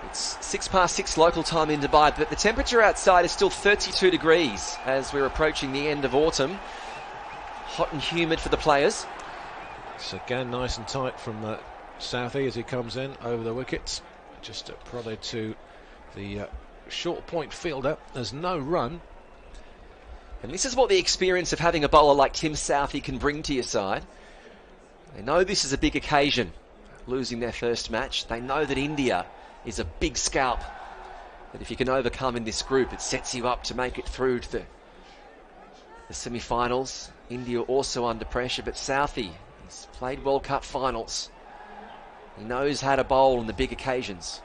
It's 6:06 local time in Dubai, but the temperature outside is still 32 degrees as we're approaching the end of autumn. Hot and humid for the players. It's again nice and tight from Southey as he comes in over the wickets. Just prodded to the short point fielder. There's no run. And this is what the experience of having a bowler like Tim Southey can bring to your side. They know this is a big occasion, losing their first match. They know that India is a big scalp, that if you can overcome in this group, it sets you up to make it through to the semi-finals. India also under pressure, but Southey, he's played World Cup finals. He knows how to bowl on the big occasions.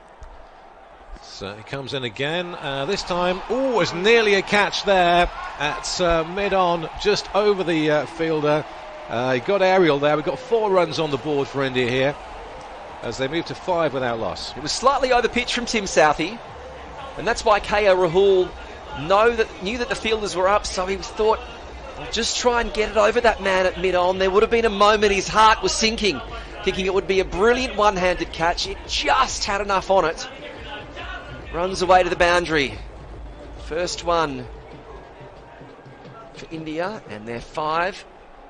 So he comes in again, this time, it was nearly a catch there at mid-on, just over the fielder. He got aerial there. We've got 4 runs on the board for India here as they move to 5 without loss. It was slightly over pitch from Tim Southey, and that's why KL Rahul knew that the fielders were up, so he thought, I'll just try and get it over that man at mid-on. There would have been a moment his heart was sinking, thinking it would be a brilliant one-handed catch. It just had enough on it. Runs away to the boundary. First one for India, and they're 5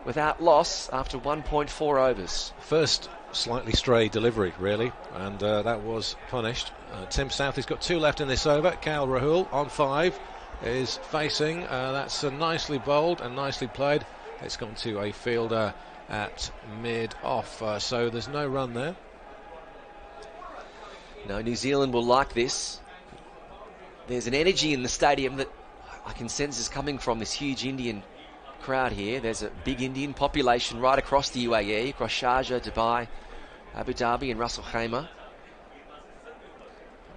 without loss after 1.4 overs. First slightly stray delivery, really, and that was punished. Tim Southey's got 2 left in this over. KL Rahul on 5 is facing. That's nicely bowled and nicely played. It's gone to a fielder at mid-off, so there's no run there. No, New Zealand will like this. There's an energy in the stadium that I can sense is coming from this huge Indian crowd here. There's a big Indian population right across the UAE, across Sharjah, Dubai, Abu Dhabi and Ras Al Khaimah.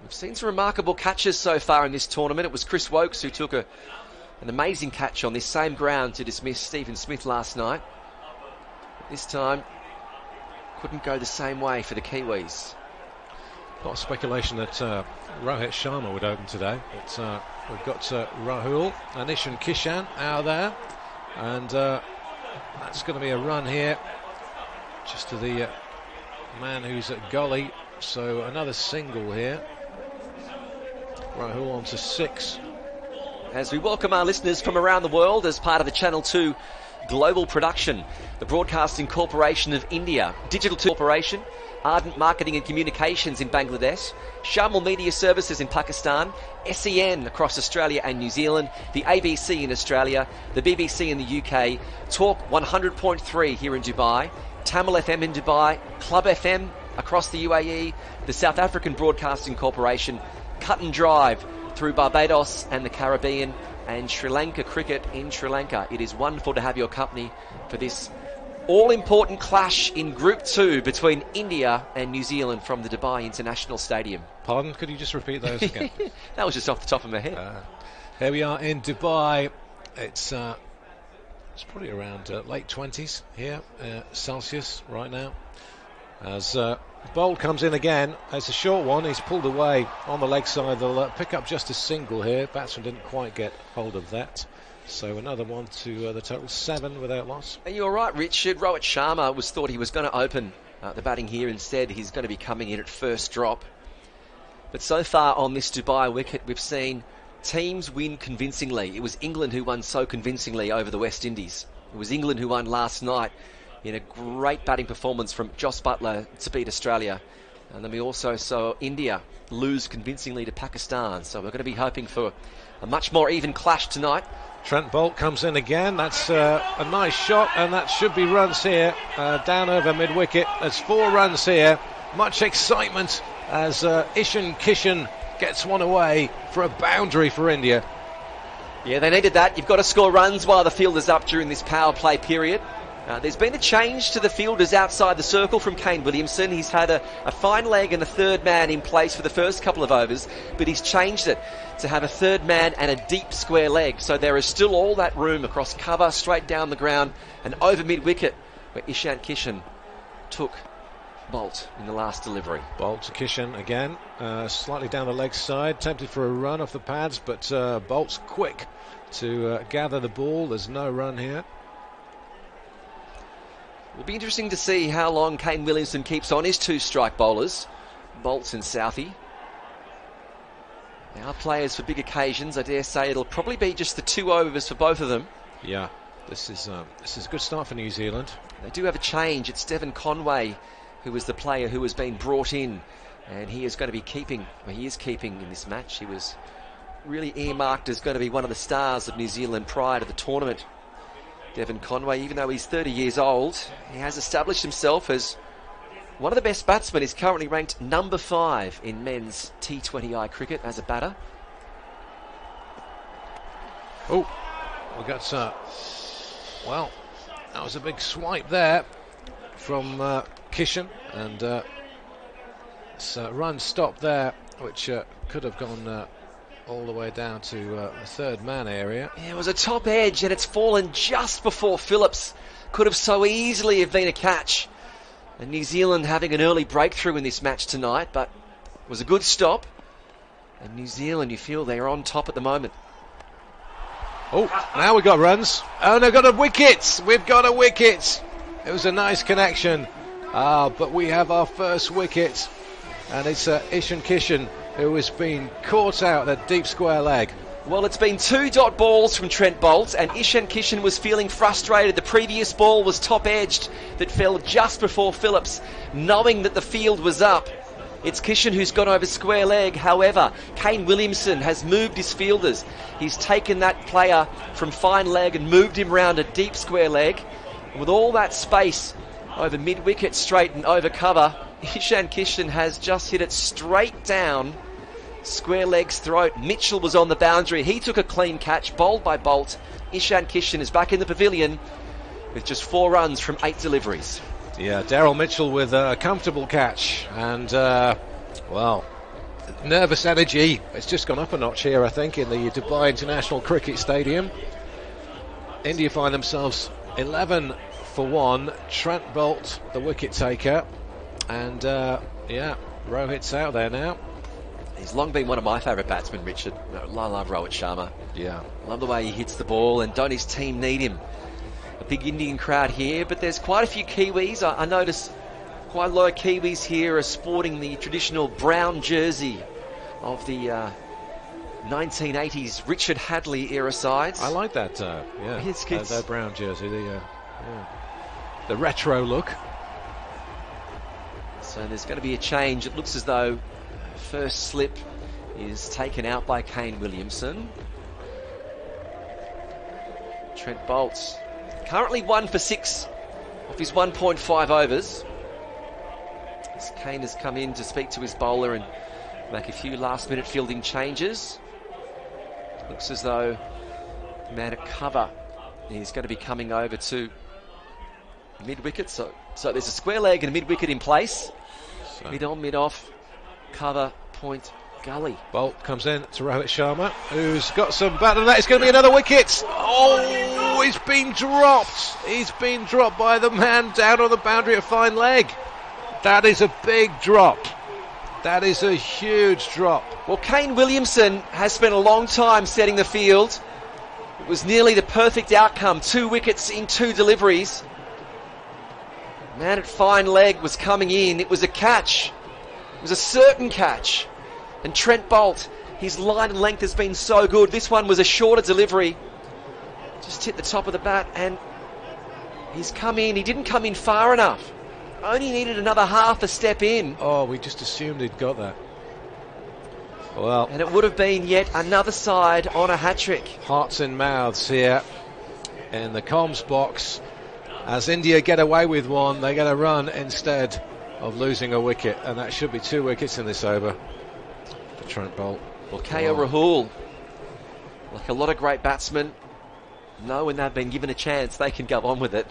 We've seen some remarkable catches so far in this tournament. It was Chris Wokes who took an amazing catch on this same ground to dismiss Stephen Smith last night. But this time, couldn't go the same way for the Kiwis. A lot of speculation that Rohit Sharma would open today, but we've got Rahul and Ishan Kishan out there, and that's going to be a run here just to the man who's at gully, so another single here. Rahul on to 6. As we welcome our listeners from around the world as part of the Channel 2 Global Production, the Broadcasting Corporation of India, Digital Corporation, Ardent Marketing and Communications in Bangladesh, Shamil Media Services in Pakistan, SEN across Australia and New Zealand, the ABC in Australia, the BBC in the UK, Talk 100.3 here in Dubai, Tamil FM in Dubai, Club FM across the UAE, the South African Broadcasting Corporation, Cut and Drive through Barbados and the Caribbean, and Sri Lanka Cricket in Sri Lanka. It is wonderful to have your company for this all-important clash in Group 2 between India and New Zealand from the Dubai International Stadium. Pardon, could you just repeat those again? That was just off the top of my head. Here we are in Dubai. It's probably around late 20s here, Celsius right now. As Bolt comes in again, it's a short one. He's pulled away on the leg side. They'll pick up just a single here. Batsman didn't quite get hold of that. So another one to the total, 7 without loss. And you're right, Richard. Rohit Sharma thought he was going to open the batting here. Instead, he's going to be coming in at first drop. But so far on this Dubai wicket, we've seen teams win convincingly. It was England who won so convincingly over the West Indies. It was England who won last night in a great batting performance from Jos Buttler to beat Australia. And then we also saw India lose convincingly to Pakistan. So we're going to be hoping for a much more even clash tonight. Trent Boult comes in again. That's a nice shot, and that should be runs here, down over mid-wicket. There's 4 runs here. Much excitement as Ishan Kishan gets one away for a boundary for India. Yeah, they needed that. You've got to score runs while the field is up during this power play period. There's been a change to the fielders outside the circle from Kane Williamson. He's had a fine leg and a third man in place for the first couple of overs, but he's changed it to have a third man and a deep square leg. So there is still all that room across cover, straight down the ground, and over mid-wicket, where Ishan Kishan took Boult in the last delivery. Boult to Kishan again, slightly down the leg side, tempted for a run off the pads, but Boult's quick to gather the ball. There's no run here. It'll be interesting to see how long Kane Williamson keeps on his 2 strike bowlers, Boult and Southey. Our players for big occasions, I dare say it'll probably be just the 2 overs for both of them. Yeah, this is a good start for New Zealand. They do have a change. It's Devon Conway, who was the player who has been brought in, and he is going to be keeping, well, he is keeping in this match. He was really earmarked as going to be one of the stars of New Zealand prior to the tournament. Devon Conway, even though he's 30 years old, he has established himself as one of the best batsmen. Is currently ranked number 5 in men's T20I cricket as a batter. Oh, we got well, that was a big swipe there from Kishan, and run stop there, which could have gone all the way down to the third man area. Yeah, it was a top edge, and it's fallen just before Phillips. Could have so easily have been a catch. And New Zealand having an early breakthrough in this match tonight, but it was a good stop. And New Zealand, you feel they're on top at the moment. Oh, now we've got runs. Oh, they've got a wicket. We've got a wicket. It was a nice connection. But we have our first wicket. And it's Ishan Kishan, who has been caught out at deep square leg. Well, it's been 2 dot balls from Trent Boult, and Ishan Kishan was feeling frustrated. The previous ball was top-edged that fell just before Phillips, knowing that the field was up. It's Kishan who's gone over square leg. However, Kane Williamson has moved his fielders. He's taken that player from fine leg and moved him round a deep square leg. And with all that space over mid-wicket straight and over cover, Ishan Kishan has just hit it straight down square leg's throat. Mitchell was on the boundary. He took a clean catch, bowled by Boult. Ishan Kishan is back in the pavilion with just 4 runs from 8 deliveries. Yeah, Daryl Mitchell with a comfortable catch, and well, nervous energy. It's just gone up a notch here, I think, in the Dubai International Cricket Stadium. India find themselves 11 for 1. Trent Boult, the wicket taker, and yeah, Rohit's out there now. He's long been one of my favourite batsmen, Richard. I love Rohit Sharma. Yeah. Love the way he hits the ball, and don't his team need him. A big Indian crowd here, but there's quite a few Kiwis. I notice quite a lot of Kiwis here are sporting the traditional brown jersey of the 1980s Richard Hadley era sides. I like that, yeah. It's that brown jersey, the retro look. So there's going to be a change. It looks as though first slip is taken out by Kane Williamson. Trent Boult currently 1 for 6 off his 1.5 overs. As Kane has come in to speak to his bowler and make a few last minute fielding changes. Looks as though the man at cover is going to be coming over to mid-wicket. So there's a square leg and a mid-wicket in place. Mid on, mid off, cover, point, gully. Boult comes in to Rohit Sharma, who's got some bat, and that is going to be another wicket. Oh, he's been dropped. He's been dropped by the man down on the boundary at fine leg. That is a big drop. That is a huge drop. Well, Kane Williamson has spent a long time setting the field. It was nearly the perfect outcome. 2 wickets in 2 deliveries. Man at fine leg was coming in. It was a catch. It was a certain catch. And Trent Boult, his line and length has been so good. This one was a shorter delivery. Just hit the top of the bat, and he's come in. He didn't come in far enough. Only needed another half a step in. Oh, we just assumed he'd got that. Well, and it would have been yet another side on a hat-trick. Hearts and mouths here in the comms box. As India get away with one, they get a run instead of losing a wicket, and that should be 2 wickets in this over for Trent Boult. Well, KL Rahul, like a lot of great batsmen, know when they've been given a chance, they can go on with it.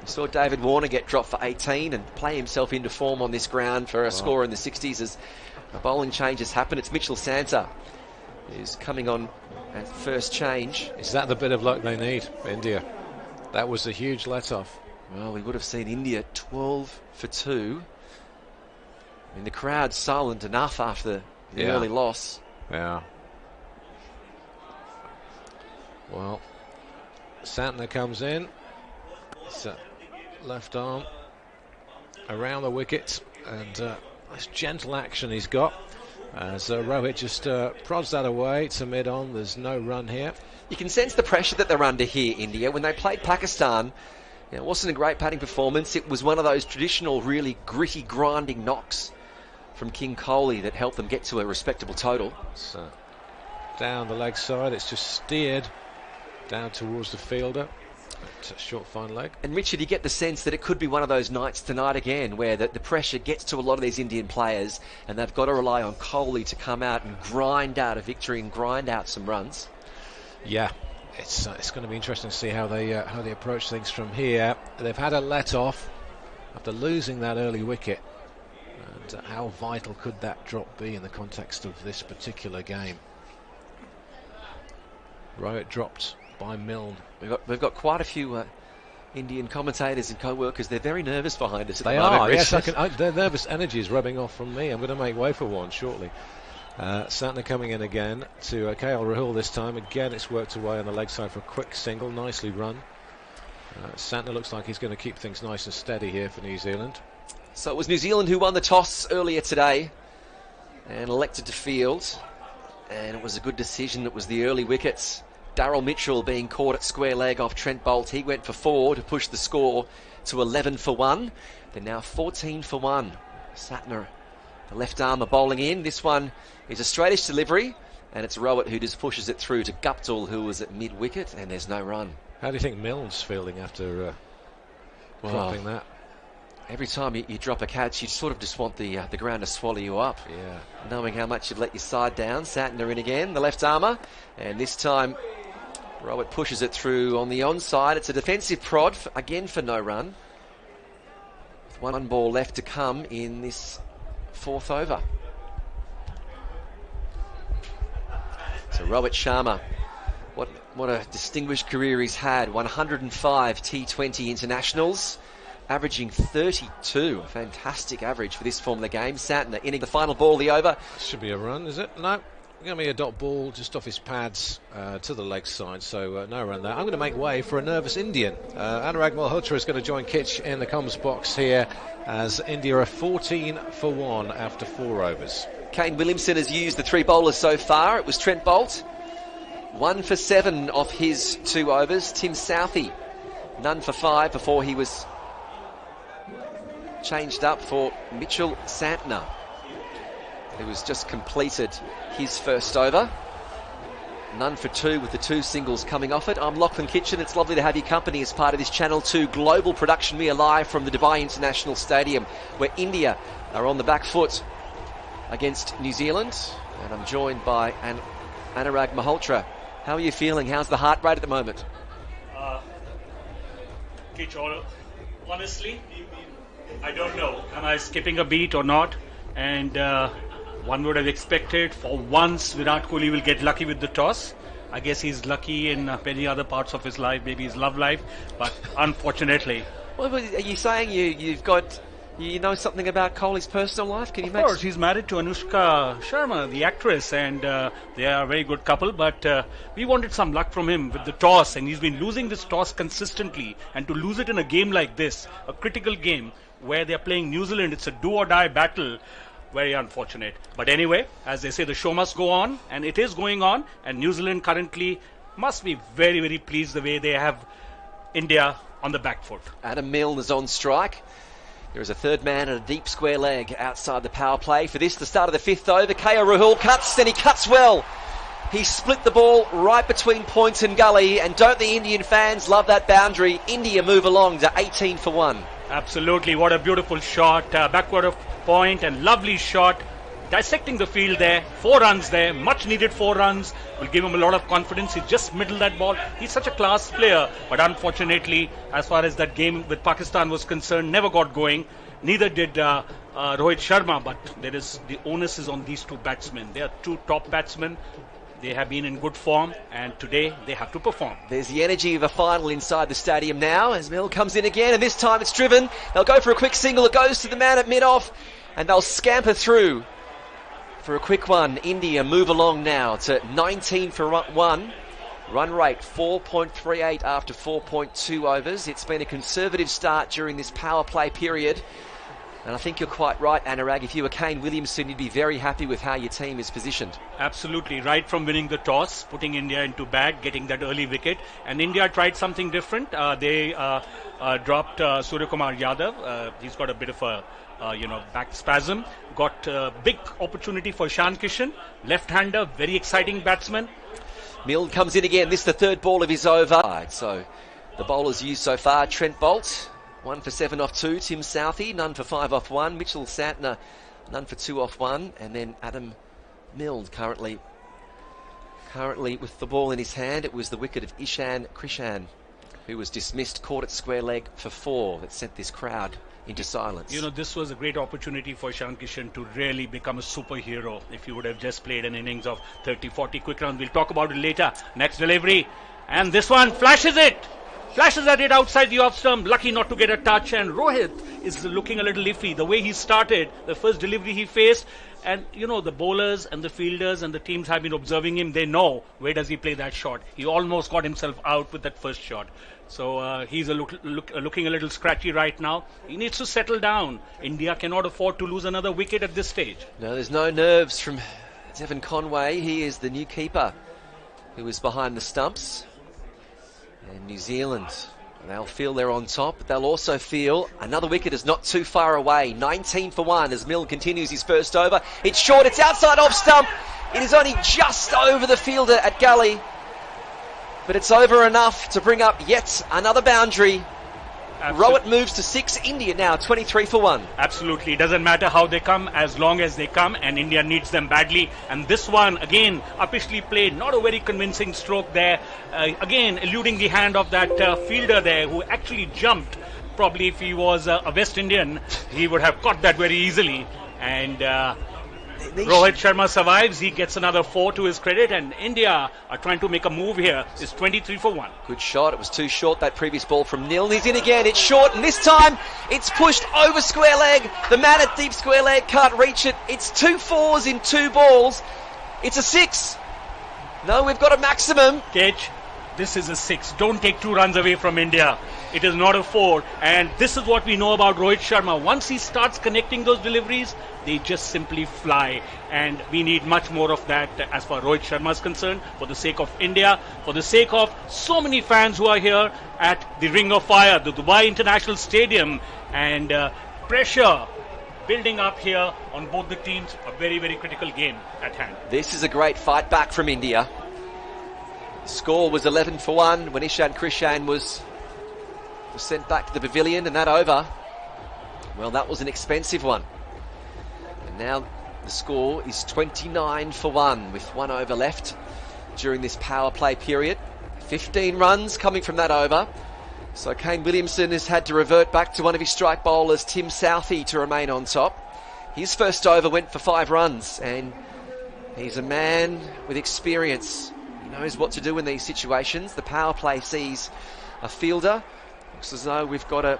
We saw David Warner get dropped for 18 and play himself into form on this ground for a score in the 60s as a bowling change has happened. It's Mitchell Santner who's coming on at first change. Is that the bit of luck they need, India? That was a huge let-off. Well, we would have seen India 12 for 2. I mean, the crowd's silent enough after the early loss. Yeah. Well, Santner comes in. Left arm around the wicket, and that's gentle action he's got. As Rohit just prods that away to mid-on. There's no run here. You can sense the pressure that they're under here, India. When they played Pakistan, it wasn't a great batting performance. It was one of those traditional, really gritty, grinding knocks from King Kohli that helped them get to a respectable total. So, down the leg side, it's just steered down towards the fielder. Short fine leg. And Richard, you get the sense that it could be one of those nights tonight again where the pressure gets to a lot of these Indian players and they've got to rely on Kohli to come out and grind out a victory and grind out some runs. Yeah, it's going to be interesting to see how they approach things from here. They've had a let off after losing that early wicket, and how vital could that drop be in the context of this particular game? Rohit dropped by Milne. We've got quite a few Indian commentators and co-workers. They're very nervous behind us at they the moment. Are, yes. Their nervous energy is rubbing off from me. I'm going to make way for one shortly. Santner coming in again to KL Rahul this time. Again, it's worked away on the leg side for a quick single. Nicely run. Santner looks like he's going to keep things nice and steady here for New Zealand. So it was New Zealand who won the toss earlier today and elected to field. And it was a good decision. It was the early wickets. Daryl Mitchell being caught at square leg off Trent Boult. He went for 4 to push the score to 11 for 1. They're now 14 for 1. Santner, the left armer, bowling in. This one is a straightish delivery, and it's Rohit who just pushes it through to Guptill, who was at mid-wicket, and there's no run. How do you think Milne's feeling after dropping that? Every time you drop a catch, you sort of just want the ground to swallow you up. Yeah. Knowing how much you've let your side down. Santner in again, the left armer, and this time Rohit pushes it through on the onside. It's a defensive prod, again for no run. With one ball left to come in this 4th over. So Rohit Sharma, what a distinguished career he's had. 105 T20 internationals, averaging 32. A fantastic average for this form of the game. Santner inning the final ball of the over. Should be a run, is it? No. Going to be a dot ball just off his pads to the leg side, so no run there. I'm going to make way for a nervous Indian. Anurag Malhotra is going to join Kitch in the comms box here as India are 14 for 1 after 4 overs. Kane Williamson has used the 3 bowlers so far. It was Trent Boult, 1 for 7 off his 2 overs. Tim Southey, none for 5 before he was changed up for Mitchell Santner, who has just completed his first over. None for 2 with the 2 singles coming off it. I'm Lachlan Kitchen. It's lovely to have your company as part of this Channel 2 global production. We are live from the Dubai International Stadium, where India are on the back foot against New Zealand. And I'm joined by Anurag Malhotra. How are you feeling? How's the heart rate at the moment? Kitch, honestly, I don't know. Am I skipping a beat or not? And one would have expected for once Virat Kohli will get lucky with the toss. I guess he's lucky in many other parts of his life, maybe his love life, but unfortunately. Well, are you saying you know something about Kohli's personal life? Can you Of course, he's married to Anushka Sharma, the actress, and they are a very good couple, but we wanted some luck from him with the toss, and he's been losing this toss consistently, and to lose it in a game like this, a critical game, where they're playing New Zealand, it's a do-or-die battle. Very unfortunate. But anyway, as they say, the show must go on, and it is going on, and New Zealand currently must be very, very pleased the way they have India on the back foot. Adam Milne is on strike. There is a third man and a deep square leg outside the power play. For this, the start of the 5th over, KL Rahul cuts, and he cuts well. He split the ball right between point and gully, and don't the Indian fans love that boundary? India move along to 18 for 1. Absolutely, what a beautiful shot, backward of point and lovely shot, dissecting the field there. 4 runs there, much needed 4 runs, will give him a lot of confidence. He just middled that ball. He's such a class player, but unfortunately, as far as that game with Pakistan was concerned, never got going. Neither did Rohit Sharma, but the onus is on these 2 batsmen. They are 2 top batsmen. They have been in good form, and today they have to perform. There's the energy of a final inside the stadium now as Milne comes in again, and this time it's driven. They'll go for a quick single. It goes to the man at mid-off, and they'll scamper through for a quick one. India move along now to 19 for 1. Run rate 4.38 after 4.2 overs. It's been a conservative start during this power play period. And I think you're quite right, Anurag. If you were Kane Williamson, you'd be very happy with how your team is positioned. Absolutely. Right from winning the toss, putting India into bat, getting that early wicket. And India tried something different. They dropped Suryakumar Yadav. He's got a bit of a back spasm. Got a big opportunity for Ishan Kishan. Left-hander, very exciting batsman. Milne comes in again. This is the third ball of his over. So the bowlers used so far: Trent Boult, 1 for 7 off 2. Tim Southee, none for 5 off 1. Mitchell Santner, none for 2 off 1. And then Adam Milne currently with the ball in his hand. It was the wicket of Ishan Kishan, who was dismissed, caught at square leg for 4, that sent this crowd into silence. This was a great opportunity for Ishan Kishan to really become a superhero if he would have just played an innings of 30-40 quick runs. We'll talk about it later. Next delivery. And this one flashes it. Flashes at it outside the off stump. Lucky not to get a touch. And Rohit is looking a little iffy. The way he started, the first delivery he faced. And, the bowlers and the fielders and the teams have been observing him. They know where does he play that shot. He almost got himself out with that first shot. So he's looking a little scratchy right now. He needs to settle down. India cannot afford to lose another wicket at this stage. No, there's no nerves from Devon Conway. He is the new keeper who is behind the stumps. And New Zealand, they'll feel they're on top, but they'll also feel another wicket is not too far away. 19 for 1 as Milne continues his first over. It's short, it's outside off stump. It is only just over the fielder at gully, but it's over enough to bring up yet another boundary. Rohit moves to 6. India now 23 for 1. Absolutely. It doesn't matter how they come, as long as they come, and India needs them badly. And this one, again, upishly played. Not a very convincing stroke there. Again, eluding the hand of that fielder there, who actually jumped. Probably if he was a West Indian, he would have caught that very easily. And Rohit Sharma survives. He gets another 4 to his credit, and India are trying to make a move here. It's 23 for 1. Good shot. It was too short, that previous ball from Nil. He's in again. It's short, and this time it's pushed over square leg. The man at deep square leg can't reach it. It's 2 4s in 2 balls. It's a 6. No, we've got a maximum. Kech, this is a 6. Don't take 2 runs away from India. It is not a 4. And this is what we know about Rohit Sharma. Once he starts connecting those deliveries, they just simply fly. And we need much more of that as far as Rohit Sharma is concerned, for the sake of India, for the sake of so many fans who are here at the Ring of Fire, the Dubai International Stadium. And pressure building up here on both the teams. A very, very critical game at hand. This is a great fight back from India. The score was 11 for 1 when Ishan Kishan was sent back to the pavilion, and that over, well, that was an expensive one. And now the score is 29 for 1 with 1 over left during this power play period. 15 runs coming from that over. So Kane Williamson has had to revert back to one of his strike bowlers, Tim Southee, to remain on top. His first over went for 5 runs, and he's a man with experience. He knows what to do in these situations. The power play sees a fielder. Looks as though we've got a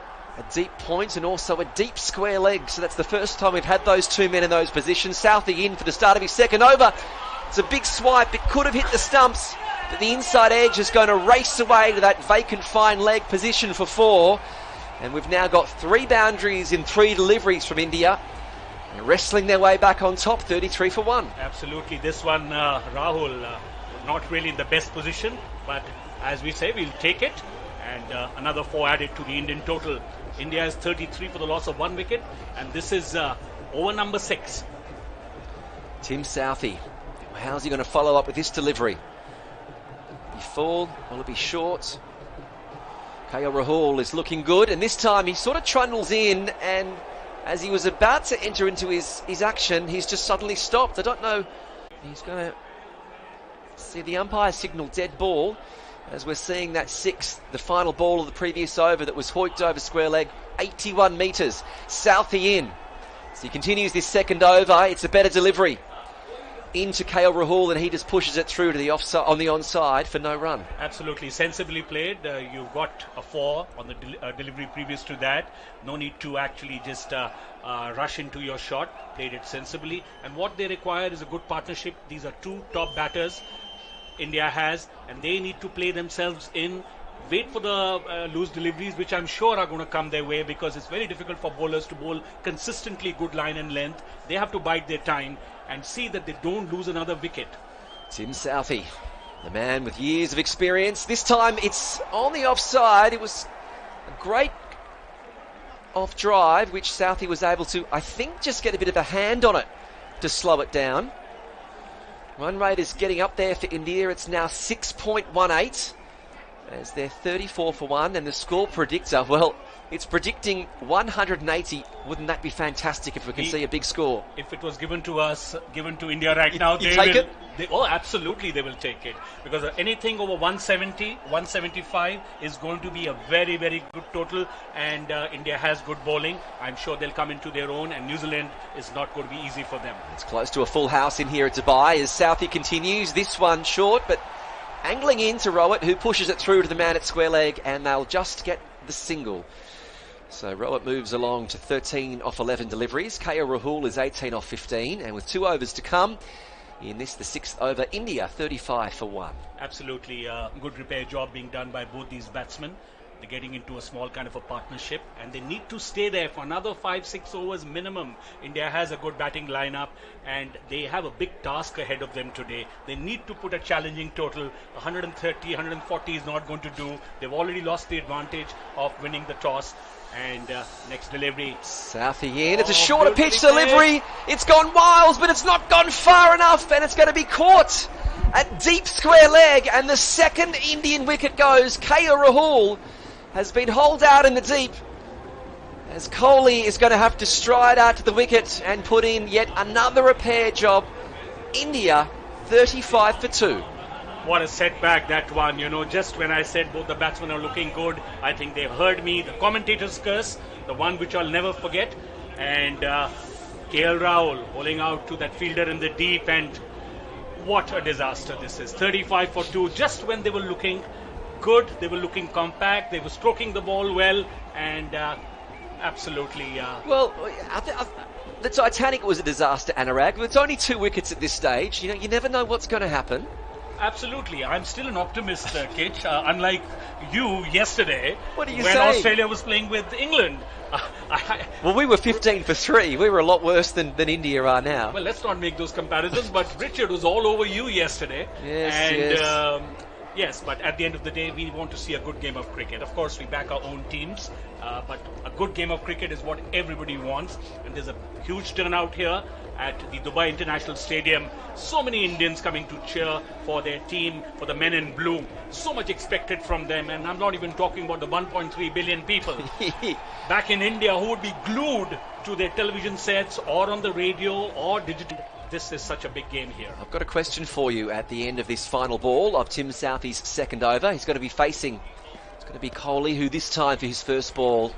deep point and also a deep square leg. So that's the first time we've had those 2 men in those positions. Southee in for the start of his second over. It's a big swipe. It could have hit the stumps, but the inside edge is going to race away to that vacant fine leg position for 4. And we've now got 3 boundaries in 3 deliveries from India. They're wrestling their way back on top, 33 for 1. Absolutely. This one, Rahul, not really in the best position, but as we say, we'll take it. And another 4 added to the Indian total. India has 33 for the loss of 1 wicket. And this is over number 6. Tim Southee. How's he going to follow up with this delivery? Will he fall? Will it be short? KL Rahul is looking good. And this time he sort of trundles in. And as he was about to enter into his action, he's just suddenly stopped. I don't know. He's going to see the umpire signal dead ball. As we're seeing that 6th, the final ball of the previous over that was hoiked over square leg, 81 metres. Southee in. So he continues this second over. It's a better delivery into KL Rahul, and he just pushes it through to the offside, on the onside for no run. Absolutely sensibly played. You've got a 4 on the delivery previous to that. No need to actually just rush into your shot. Played it sensibly. And what they require is a good partnership. These are 2 top batters India has, and they need to play themselves in wait for the loose deliveries, which I'm sure are going to come their way, because it's very difficult for bowlers to bowl consistently good line and length. They have to bide their time and see that they don't lose another wicket. Tim Southee, the man with years of experience. This time it's on the offside. It was a great off drive, which Southee was able to, I think, just get a bit of a hand on it to slow it down. Run rate is getting up there for India. It's now 6.18 as they're 34 for 1, and the score predictor, well, it's predicting 180. Wouldn't that be fantastic if we can see a big score? If it was given to us, given to India right now, you take it? Oh, absolutely, they will take it. Because anything over 170, 175 is going to be a very, very good total. And India has good bowling. I'm sure they'll come into their own, and New Zealand is not going to be easy for them. It's close to a full house in here at Dubai as Southee continues. This one short, but angling in to Rowett, who pushes it through to the man at square leg, and they'll just get the single. So Rowett moves along to 13 off 11 deliveries. KL Rahul is 18 off 15, and with 2 overs to come in this, the 6th over, India 35 for 1. Absolutely, good repair job being done by both these batsmen. They're getting into a small kind of a partnership, and they need to stay there for another 5-6 overs minimum. India has a good batting lineup, and they have a big task ahead of them today. They need to put a challenging total. 130, 140 is not going to do. They've already lost the advantage of winning the toss. And next delivery. Southee in. It's a shorter pitch delivery. It's gone wild, but it's not gone far enough, and it's going to be caught at deep square leg. And the second Indian wicket goes. KL Rahul has been hauled out in the deep, as Kohli is going to have to stride out to the wicket and put in yet another repair job. India 35 for 2. What a setback that one, just when I said both the batsmen are looking good, I think they've heard me. The commentator's curse, the one which I'll never forget. And KL Rahul bowling out to that fielder in the deep, and what a disaster this is. 35 for 2, just when they were looking good, they were looking compact, they were stroking the ball well, and absolutely... Well, the Titanic was a disaster, Anurag. It's only 2 wickets at this stage. You never know what's going to happen. Absolutely. I'm still an optimist, Kitch, unlike you yesterday. What are you when saying? Australia was playing with England. Well, we were 15 for 3. We were a lot worse than India are now. Well, let's not make those comparisons, but Richard was all over you yesterday. Yes. Yes, but at the end of the day, we want to see a good game of cricket. Of course, we back our own teams, but a good game of cricket is what everybody wants. And there's a huge turnout here at the Dubai International Stadium. So many Indians coming to cheer for their team, for the men in blue. So much expected from them, and I'm not even talking about the 1.3 billion people back in India who would be glued to their television sets or on the radio or digital. This is such a big game here. I've got a question for you at the end of this final ball of Tim Southee's second over. He's going to be facing, it's going to be Kohli, who this time for his first ball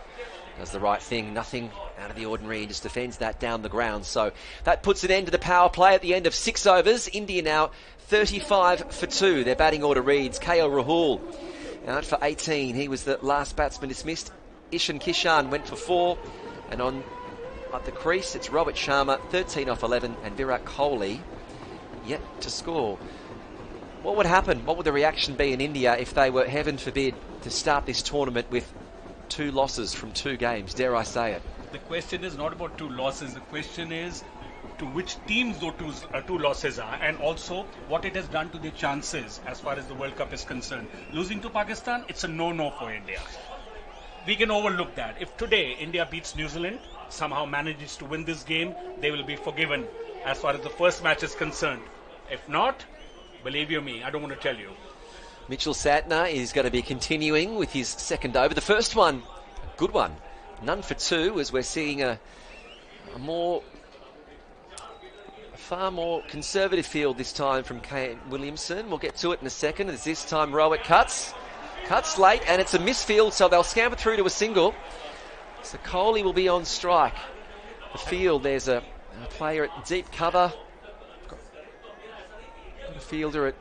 does the right thing. Nothing out of the ordinary, and just defends that down the ground. So that puts an end to the power play at the end of 6 overs. India now 35 for 2. Their batting order reads: KL Rahul out for 18. He was the last batsman dismissed. Ishan Kishan went for 4. And on at the crease, it's Rohit Sharma, 13 off 11, and Virat Kohli yet to score. What would happen? What would the reaction be in India if they were, heaven forbid, to start this tournament with 2 losses from 2 games? Dare I say it? The question is not about 2 losses. The question is to which teams those 2 losses are, and also what it has done to their chances as far as the World Cup is concerned. Losing to Pakistan, it's a no-no for India. We can overlook that. If today India beats New Zealand, somehow manages to win this game, they will be forgiven as far as the first match is concerned. If not, believe you me, I don't want to tell you. Mitchell Santner is going to be continuing with his second over. The first one, a good one. None for 2, as we're seeing a far more conservative field this time from Kane Williamson. We'll get to it in a second, as this time Rowett cuts late, and it's a misfield, so they'll scamper through to a single. So Kohli will be on strike. The field, there's a player at deep cover. Got a fielder at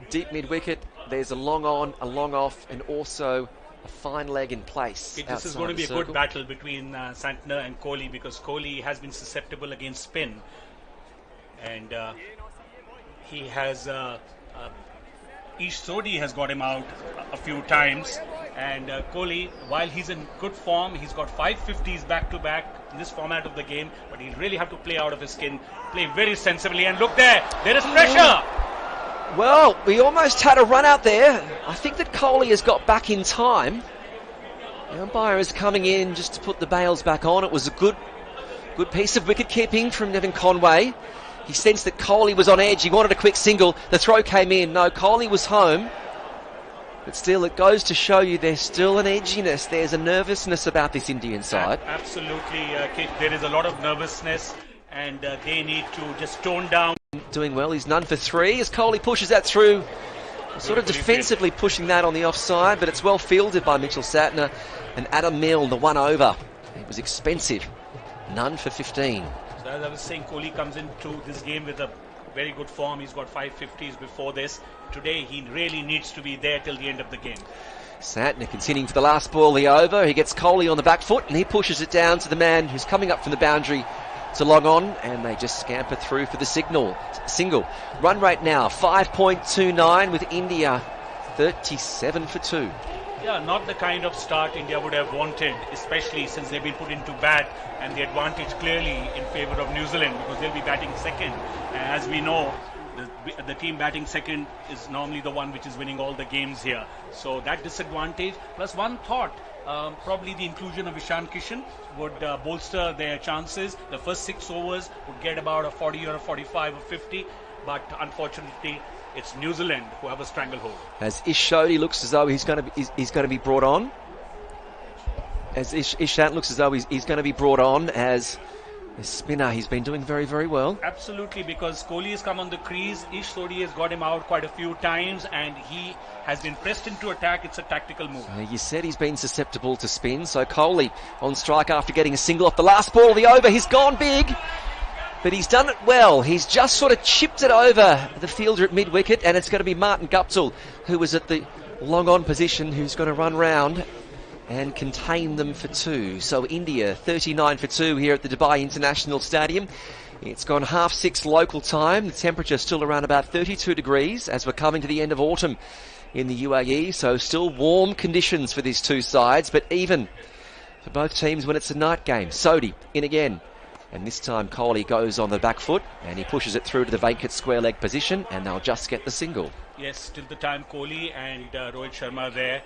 deep mid-wicket. There's a long on, a long off, and also a fine leg in place. This is going to be a good battle between Santner and Kohli, because Kohli has been susceptible against spin. And he has... Ish Sodhi has got him out a few times. And Kohli, while he's in good form, he's got 550s back-to-back in this format of the game, but he'll really have to play out of his skin, play very sensibly. And look there is pressure. Well, we almost had a run out there. I think that Kohli has got back in time. The umpire is coming in just to put the bails back on. It was a good piece of wicket keeping from Devon Conway. He sensed that Kohli was on edge. He wanted a quick single. The throw came in. No, Kohli was home. But still, it goes to show you there's still an edginess. There's a nervousness about this Indian side. Absolutely, Kit. There is a lot of nervousness, and they need to just tone down. Doing well. He's none for three as Kohli pushes that through. Sort of defensively pushing that on the offside, but it's well fielded by Mitchell Santner and Adam Milne, the one over. It was expensive. None for 15. So as I was saying, Kohli comes into this game with a very good form. He's got 550s before this. Today he really needs to be there till the end of the game. Santner continuing for the last ball, the over. He gets Kohli on the back foot and he pushes it down to the man who's coming up from the boundary to long on, and they just scamper through for the single. Run rate now 5.29 with India 37 for 2. Yeah, not the kind of start India would have wanted, especially since they've been put into bat, and the advantage clearly in favour of New Zealand because they'll be batting second. As we know, the team batting second is normally the one which is winning all the games here. So that disadvantage, plus one thought, probably the inclusion of Ishan Kishan would bolster their chances. The first 6 overs would get about a 40 or a 45 or 50, but unfortunately it's New Zealand who have a stranglehold. As Ish Sodhi looks as though he's going to be brought on. As Ishant looks as though he's going to be brought on as a spinner. He's been doing very, very well. Absolutely, because Kohli has come on the crease. Ish Sodhi has got him out quite a few times, and he has been pressed into attack. It's a tactical move. You said he's been susceptible to spin, so Kohli on strike after getting a single off the last ball of the over. He's gone big, but he's done it well. He's just sort of chipped it over the fielder at mid-wicket, and it's going to be Martin Guptill, who was at the long-on position, who's going to run round and contain them for 2. So India 39 for 2 here at the Dubai International Stadium. It's gone 6:30 local time. The temperature still around about 32 degrees as we're coming to the end of autumn in the UAE. So still warm conditions for these two sides, but even for both teams when it's a night game. Sodhi in again. And this time Kohli goes on the back foot and he pushes it through to the vacant square leg position, and they'll just get the single. Yes, till the time Kohli and Rohit Sharma there.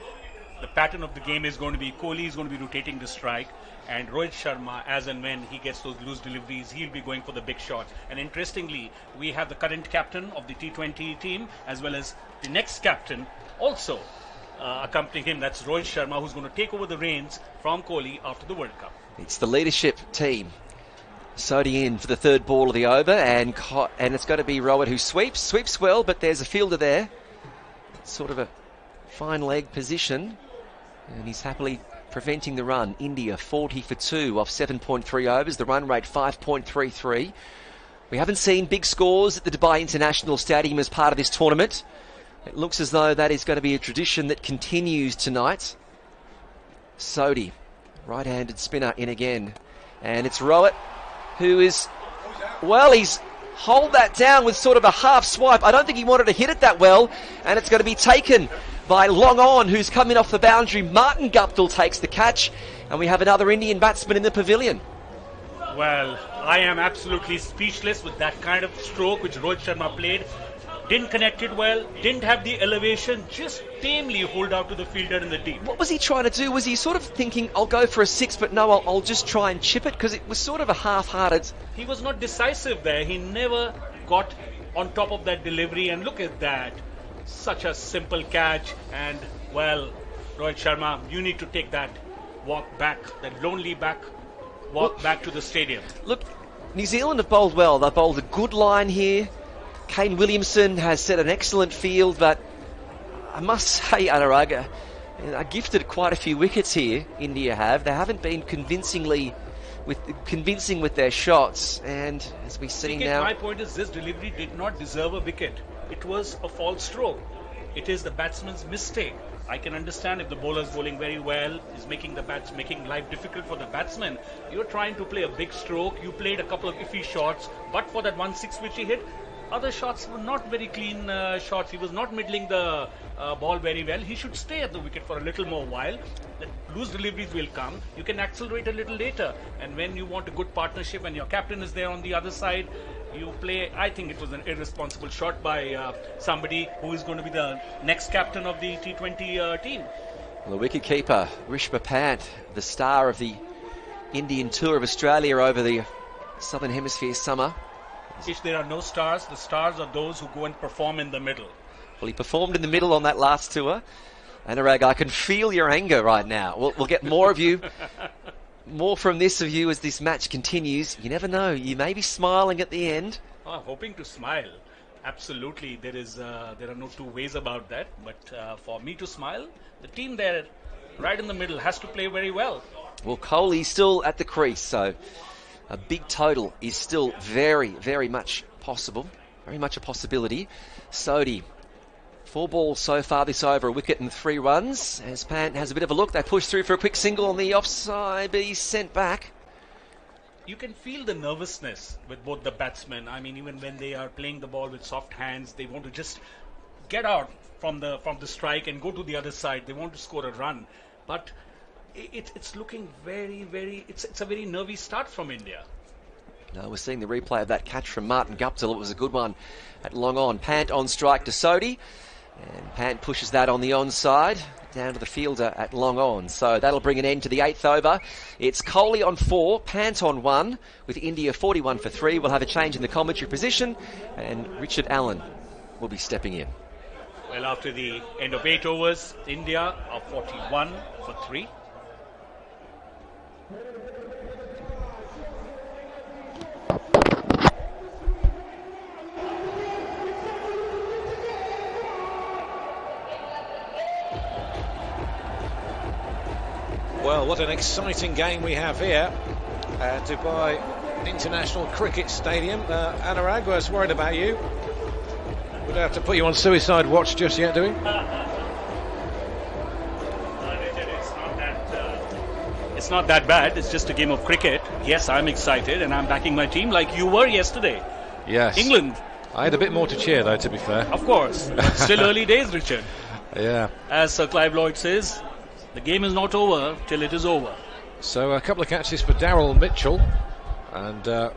The pattern of the game is going to be Kohli is going to be rotating the strike, and Rohit Sharma, as and when he gets those loose deliveries, he'll be going for the big shots. And interestingly, we have the current captain of the T20 team as well as the next captain also accompanying him. That's Rohit Sharma, who's going to take over the reins from Kohli after the World Cup. It's the leadership team. Sodhi in for the third ball of the over, and it's going to be Rohit who sweeps well, but there's a fielder there. It's sort of a fine leg position, and he's happily preventing the run. India 40 for 2 off 7.3 overs, the run rate 5.33. We haven't seen big scores at the Dubai International Stadium as part of this tournament. It looks as though that is going to be a tradition that continues tonight. Sodhi, right-handed spinner, in again, and it's Rohit who is, well, he's hold that down with sort of a half swipe. I don't think he wanted to hit it that well, and it's going to be taken by long on, who's coming off the boundary. Martin Guptill takes the catch, and we have another Indian batsman in the pavilion. Well, I am absolutely speechless with that kind of stroke which Rohit Sharma played. Didn't connect it well, didn't have the elevation, just tamely hold out to the fielder in the deep. What was he trying to do? Was he sort of thinking, I'll go for a 6, but no, I'll just try and chip it? Because it was sort of a half-hearted... He was not decisive there. He never got on top of that delivery, and look at that. Such a simple catch, and, well, Rohit Sharma, you need to take that walk back, that lonely walk back to the stadium. Look, New Zealand have bowled well. They've bowled a good line here. Kane Williamson has set an excellent field, but I must say, Anurag, gifted quite a few wickets here, India have. They haven't been convincing with their shots, and as we see now... My point is, this delivery did not deserve a wicket. It was a false stroke. It is the batsman's mistake. I can understand if the bowler is bowling very well, is making life difficult for the batsman. You're trying to play a big stroke. You played a couple of iffy shots, but for that 1-6 which he hit, other shots were not very clean shots. He was not middling the ball very well. He should stay at the wicket for a little more while. The loose deliveries will come. You can accelerate a little later. And when you want a good partnership and your captain is there on the other side, you play. I think it was an irresponsible shot by somebody who is going to be the next captain of the T20 team. Well, the wicketkeeper, Rishabh Pant, the star of the Indian tour of Australia over the Southern Hemisphere summer. If there are no stars, the stars are those who go and perform in the middle. Well, he performed in the middle on that last tour. Anurag, I can feel your anger right now. We'll get more of you, more from this of you as this match continues. You never know. You may be smiling at the end. Oh, hoping to smile. Absolutely. There are no two ways about that. But for me to smile, the team there right in the middle has to play very well. Well, Kohli's still at the crease, so a big total is still very, very much possible. Very much a possibility. Sodhi, 4 balls so far this over, a wicket and 3 runs. As Pant has a bit of a look, they push through for a quick single on the offside, but he's sent back. You can feel the nervousness with both the batsmen. I mean, even when they are playing the ball with soft hands, they want to just get out from the strike and go to the other side. They want to score a run. But it's looking it's a very nervy start from India. No, we're seeing the replay of that catch from Martin Guptill. It was a good one at long on. Pant on strike to Sodhi, and Pant pushes that on the onside down to the fielder at long on. So that'll bring an end to the 8th over. It's Kohli on 4, Pant on 1, with India 41 for 3. We'll have a change in the commentary position, and Richard Allen will be stepping in. Well, after the end of 8 overs, India are 41 for 3. Well, what an exciting game we have here at Dubai International Cricket Stadium. Anurag, I was worried about you. We don't have to put you on suicide watch just yet, do we? It's not that bad. It's just a game of cricket. Yes, I'm excited and I'm backing my team like you were yesterday. Yes. England. I had a bit more to cheer, though, to be fair. Of course. But still early days, Richard. Yeah. As Sir Clive Lloyd says, the game is not over till it is over. So a couple of catches for Daryl Mitchell, and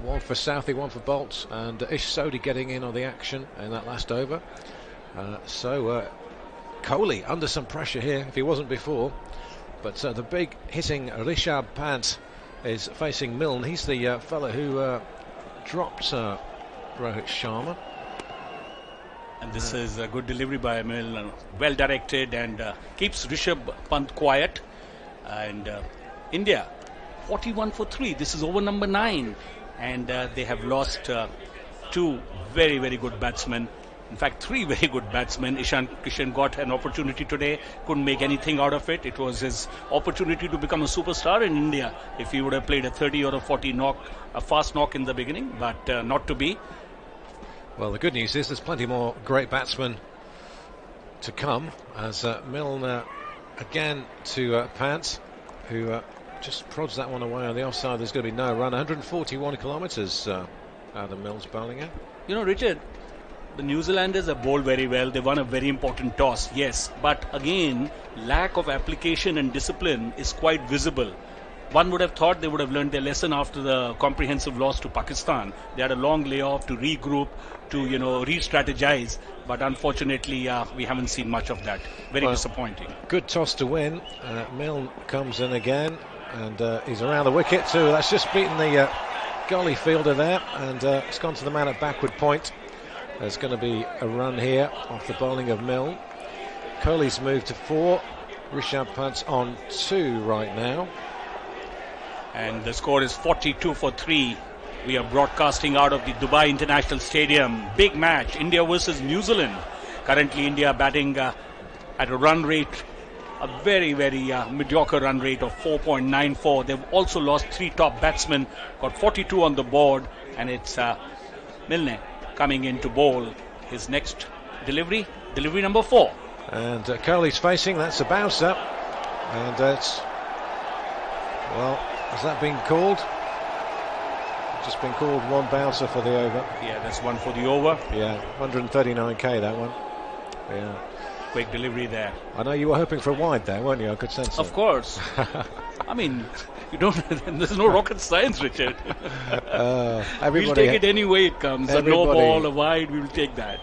one for Southey, one for Bolt, and Ish Sodhi getting in on the action in that last over. So Kohli under some pressure here, if he wasn't before. But the big hitting Rishabh Pant is facing Milne. He's the fella who dropped Rohit Sharma. And this is a good delivery by Milne, well directed, and keeps Rishabh Pant quiet. And India 41 for 3. This is over number 9, and they have lost 2 very, very good batsmen. In fact, 3 very good batsmen. Ishan Kishan got an opportunity today, couldn't make anything out of it. It was his opportunity to become a superstar in India if he would have played a 30 or a 40 knock, a fast knock in the beginning, but not to be. Well, the good news is there's plenty more great batsmen to come, as Milne again to Pant, who just prods that one away on the offside. There's going to be no run. 141 kilometres out of Milne's bowling in. You know, Richard, the New Zealanders have bowled very well. They won a very important toss, yes. But again, lack of application and discipline is quite visible. One would have thought they would have learned their lesson after the comprehensive loss to Pakistan. They had a long layoff to regroup, to re-strategize. But unfortunately, we haven't seen much of that. Very disappointing. Good toss to win. Milne comes in again, and he's around the wicket too. That's just beaten the goalie fielder there, and it's gone to the man at backward point. There's going to be a run here off the bowling of Milne. Kohli's moved to 4. Rishabh Pant's on 2 right now. And the score is 42 for 3. We are broadcasting out of the Dubai International Stadium. Big match, India versus New Zealand. Currently India batting at a run rate, a very, very mediocre run rate of 4.94. They've also lost 3 top batsmen, got 42 on the board, and it's Milne coming in to bowl his next delivery number 4. And Kohli's facing, that's a bouncer, and it's, well, has that been called? just been called one bouncer for the over. Yeah, that's one for the over. Yeah, 139k that one. Yeah. Quick delivery there. I know you were hoping for a wide there, weren't you? I could sense it. Of course. I mean, you don't. There's no rocket science, Richard. We'll take it any way it comes. A no ball, a wide, we will take that.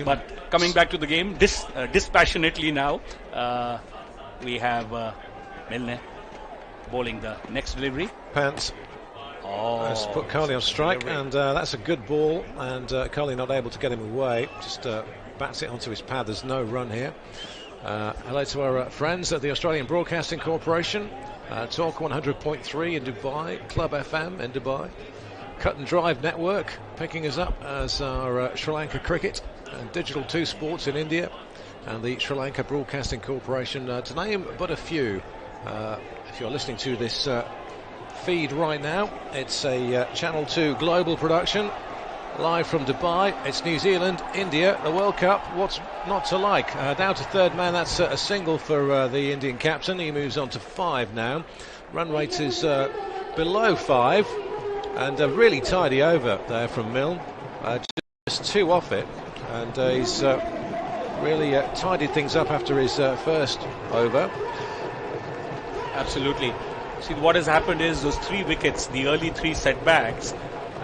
But coming back to the game, dispassionately now, we have Milne bowling the next delivery. Pants. Has put Kohli on strike, and that's a good ball, and Kohli not able to get him away. Just bats it onto his pad. There's no run here. Hello to our friends at the Australian Broadcasting Corporation, Talk 100.3 in Dubai, Club FM in Dubai, Cut and Drive Network picking us up as our Sri Lanka Cricket, and Digital 2 Sports in India, and the Sri Lanka Broadcasting Corporation, to name but a few. If you're listening to this feed right now, it's a Channel 2 global production. Live from Dubai, it's New Zealand, India, the World Cup. What's not to like? Down to third man, that's a single for the Indian captain. He moves on to 5 now. Run rate is below 5, and a really tidy over there from Milne. Just 2 off it, and he's really tidied things up after his first over. Absolutely. See, what has happened is those 3 wickets, the early 3 setbacks,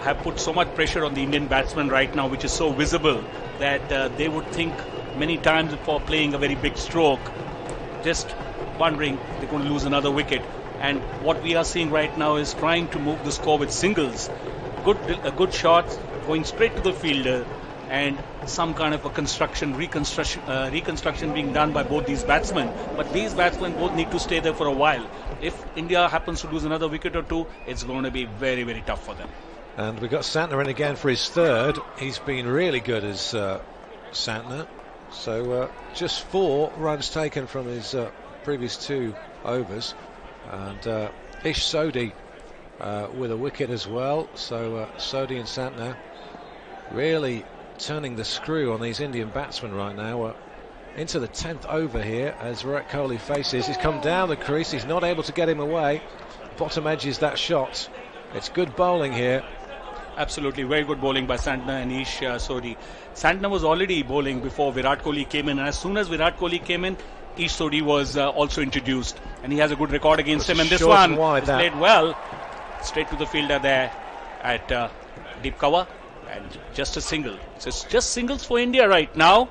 have put so much pressure on the Indian batsmen right now, which is so visible that they would think many times before playing a very big stroke, just wondering they're going to lose another wicket. And what we are seeing right now is trying to move the score with singles. Good shots going straight to the fielder, and some kind of a reconstruction being done by both these batsmen. But these batsmen both need to stay there for a while. If India happens to lose another wicket or 2, it's going to be very, very tough for them. And we've got Santner in again for his third. He's been really good as Santner. So just 4 runs taken from his previous 2 overs. And Ish Sodhi with a wicket as well. So Sodhi and Santner really turning the screw on these Indian batsmen right now. Into the 10th over here as Virat Kohli faces. He's come down the crease. He's not able to get him away. Bottom edge is that shot. It's good bowling here. Absolutely, very good bowling by Santner and Ish Sodhi. Santner was already bowling before Virat Kohli came in, and as soon as Virat Kohli came in, Ish Sodhi was also introduced, and he has a good record against him. And this one is played well, straight to the fielder there at deep cover, and just a single. So it's just singles for India right now.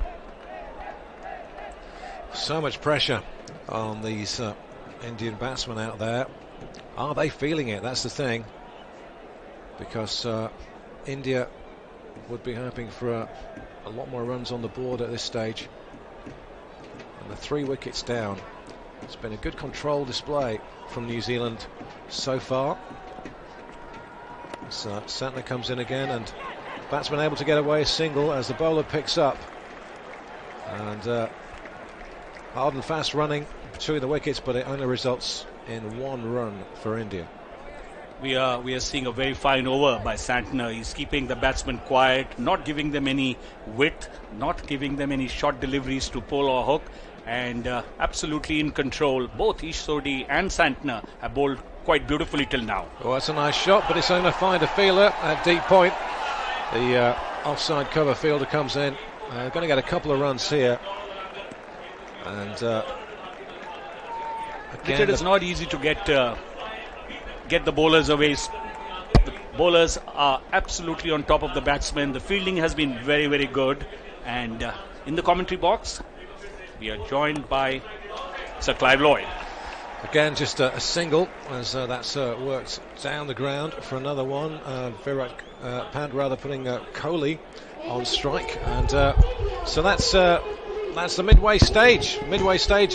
So much pressure on these Indian batsmen out there. Are they feeling it? That's the thing. Because India would be hoping for a lot more runs on the board at this stage. And the 3 wickets down. It's been a good control display from New Zealand so far. So Santner comes in again, and batsman able to get away a single as the bowler picks up. And hard and fast running between the wickets, but it only results in 1 run for India. We are seeing a very fine over by Santner. He's keeping the batsmen quiet, not giving them any width, not giving them any short deliveries to pull or hook, and absolutely in control. Both Ish Sodhi and Santner have bowled quite beautifully till now. Well, that's a nice shot, but it's only to find a fielder at deep point. The offside cover fielder comes in. Going to get a couple of runs here. And again, it's not easy to get the bowlers away. The bowlers are absolutely on top of the batsmen. The fielding has been very, very good. And in the commentary box, we are joined by Sir Clive Lloyd. Again, just a single as that's worked down the ground for another one. Virat Pant rather putting Kohli on strike. And so that's the midway stage